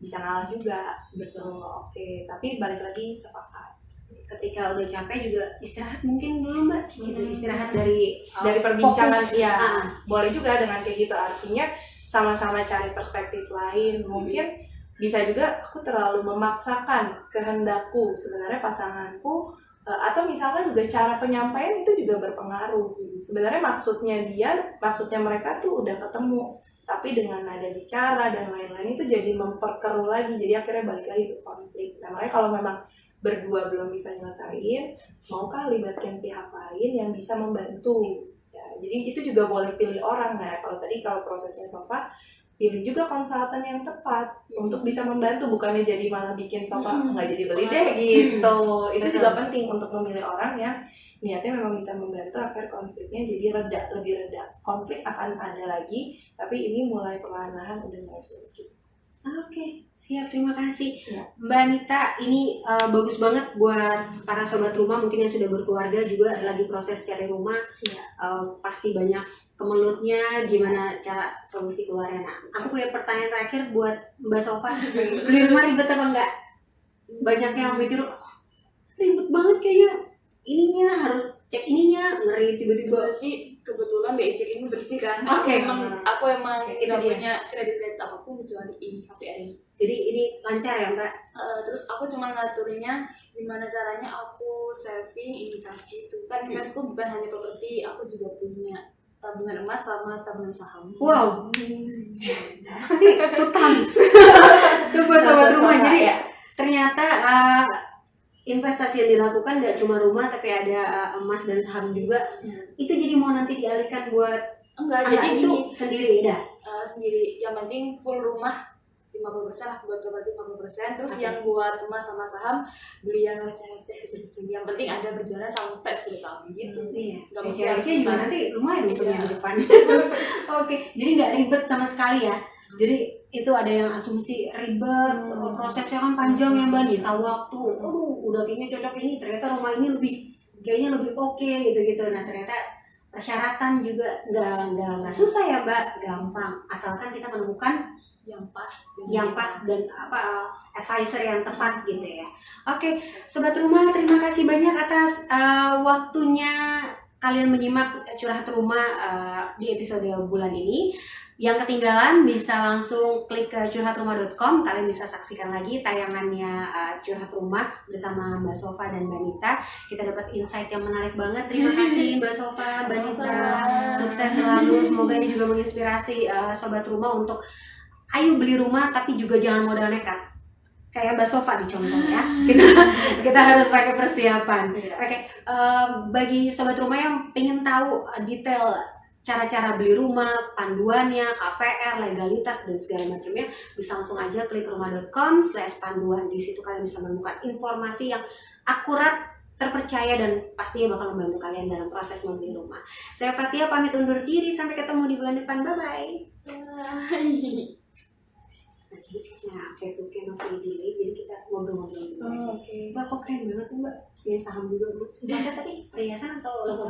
Speaker 3: bisa ngalah juga, betul. Oke, tapi balik lagi sepakat.
Speaker 1: Ketika udah capek juga istirahat mungkin dulu Mbak, gitu, istirahat dari
Speaker 3: perbincangan
Speaker 1: fokus.
Speaker 3: Ya. Boleh juga dengan kayak gitu, artinya sama-sama cari perspektif lain. Mungkin bisa juga aku terlalu memaksakan kehendakku, sebenarnya pasanganku atau misalkan juga cara penyampaian itu juga berpengaruh. Sebenarnya maksudnya mereka tuh udah ketemu, tapi dengan nada bicara dan lain-lain itu jadi memperkeruh lagi, jadi akhirnya balik lagi ke konflik. Nah makanya kalau memang berdua belum bisa nyelesain, maukah libatkan pihak lain yang bisa membantu ya, jadi itu juga boleh pilih orang. Nah kalau prosesnya Sofa, pilih juga konsultan yang tepat untuk bisa membantu, bukannya jadi malah bikin Sofa nggak jadi beli deh gitu. Itu juga penting untuk memilih orang yang niatnya memang bisa membantu agar konfliknya jadi lebih reda. Konflik akan ada lagi, tapi ini mulai perlahan-lahan udah mulai sedikit.
Speaker 1: Oke, siap, terima kasih
Speaker 3: Ya.
Speaker 1: Mbak Anita. Ini bagus banget buat para sobat rumah mungkin yang sudah berkeluarga juga lagi proses cari rumah.
Speaker 3: Ya.
Speaker 1: Pasti banyak kemelutnya, gimana cara solusi keluarnya. Nah, aku punya pertanyaan terakhir buat Mbak Sofa. Beli rumah ribet apa enggak? Banyak yang mikir ribet banget kayaknya, ininya harus cek ininya, ngeri tiba-tiba.
Speaker 2: Sih kebetulan BI Check ini bersih kan.
Speaker 1: Oke.
Speaker 2: Aku emang
Speaker 1: Itu
Speaker 2: nggak
Speaker 1: dia.
Speaker 2: punya kredit apapun kecuali ini KPR ini.
Speaker 1: Jadi ini lancar ya Mbak?
Speaker 2: Terus aku cuma ngaturnya gimana caranya aku saving indikasi itu kan. Investku bukan hanya properti, aku juga punya tabungan emas sama tabungan saham.
Speaker 1: Wow. Itu tams. Itu buat sobat rumah. Jadi ternyata investasi yang dilakukan nggak cuma rumah tapi ada emas dan saham juga. Itu jadi mau nanti dialihkan buat
Speaker 2: Enggak, jadi
Speaker 1: itu
Speaker 2: gini,
Speaker 1: sendiri dah.
Speaker 2: sendiri. Yang penting full rumah 50% lah, buat properti 50%. Terus yang buat emas sama saham beli yang receh-receh kecil-kecil. Yang penting ada berjalan sampai 10 tahun gitu.
Speaker 1: Iya.
Speaker 2: Nggak mesti
Speaker 1: Receh juga nanti lumayan untungnya
Speaker 2: Iya.
Speaker 1: di depan. Oke, jadi nggak ribet sama sekali ya. Jadi itu ada yang asumsi ribet, prosesnya kan panjang ya Mbak, nyita waktu. Udah kayaknya cocok ini, ternyata rumah ini kayaknya lebih oke gitu-gitu. Nah ternyata persyaratan juga nggak susah ya Mbak, gampang. Asalkan kita menemukan
Speaker 2: yang pas
Speaker 1: dan advisor yang tepat gitu ya. Oke, sobat rumah, terima kasih banyak atas waktunya kalian menyimak curhat rumah di episode bulan ini. Yang ketinggalan bisa langsung klik ke curhatrumah.com. Kalian bisa saksikan lagi tayangannya Curhat Rumah bersama Mbak Sofa dan Mbak Nita. Kita dapat insight yang menarik banget. Terima kasih Mbak Sofa, Mbak Nita. Sukses selalu. Semoga ini juga menginspirasi sobat rumah untuk ayo beli rumah tapi juga jangan modal nekat. Kayak Mbak Sofa dicontoh ya. Kita harus pakai persiapan. Oke, bagi sobat rumah yang pengen tahu detail cara-cara beli rumah, panduannya, KPR, legalitas dan segala macamnya, bisa langsung aja klik rumah.com/panduan. Di situ kalian bisa menemukan informasi yang akurat, terpercaya dan pastinya bakal membantu kalian dalam proses membeli rumah. Saya Fatia pamit undur diri, sampai ketemu di bulan depan. Bye bye. Nah, Facebooknya Novi delete, jadi kita ngobrol-ngobrol dulu.
Speaker 3: Oke.
Speaker 1: Mbak kok keren banget sih Mbak, punya saham juga Mbak. Masa tadi perhiasan atau logo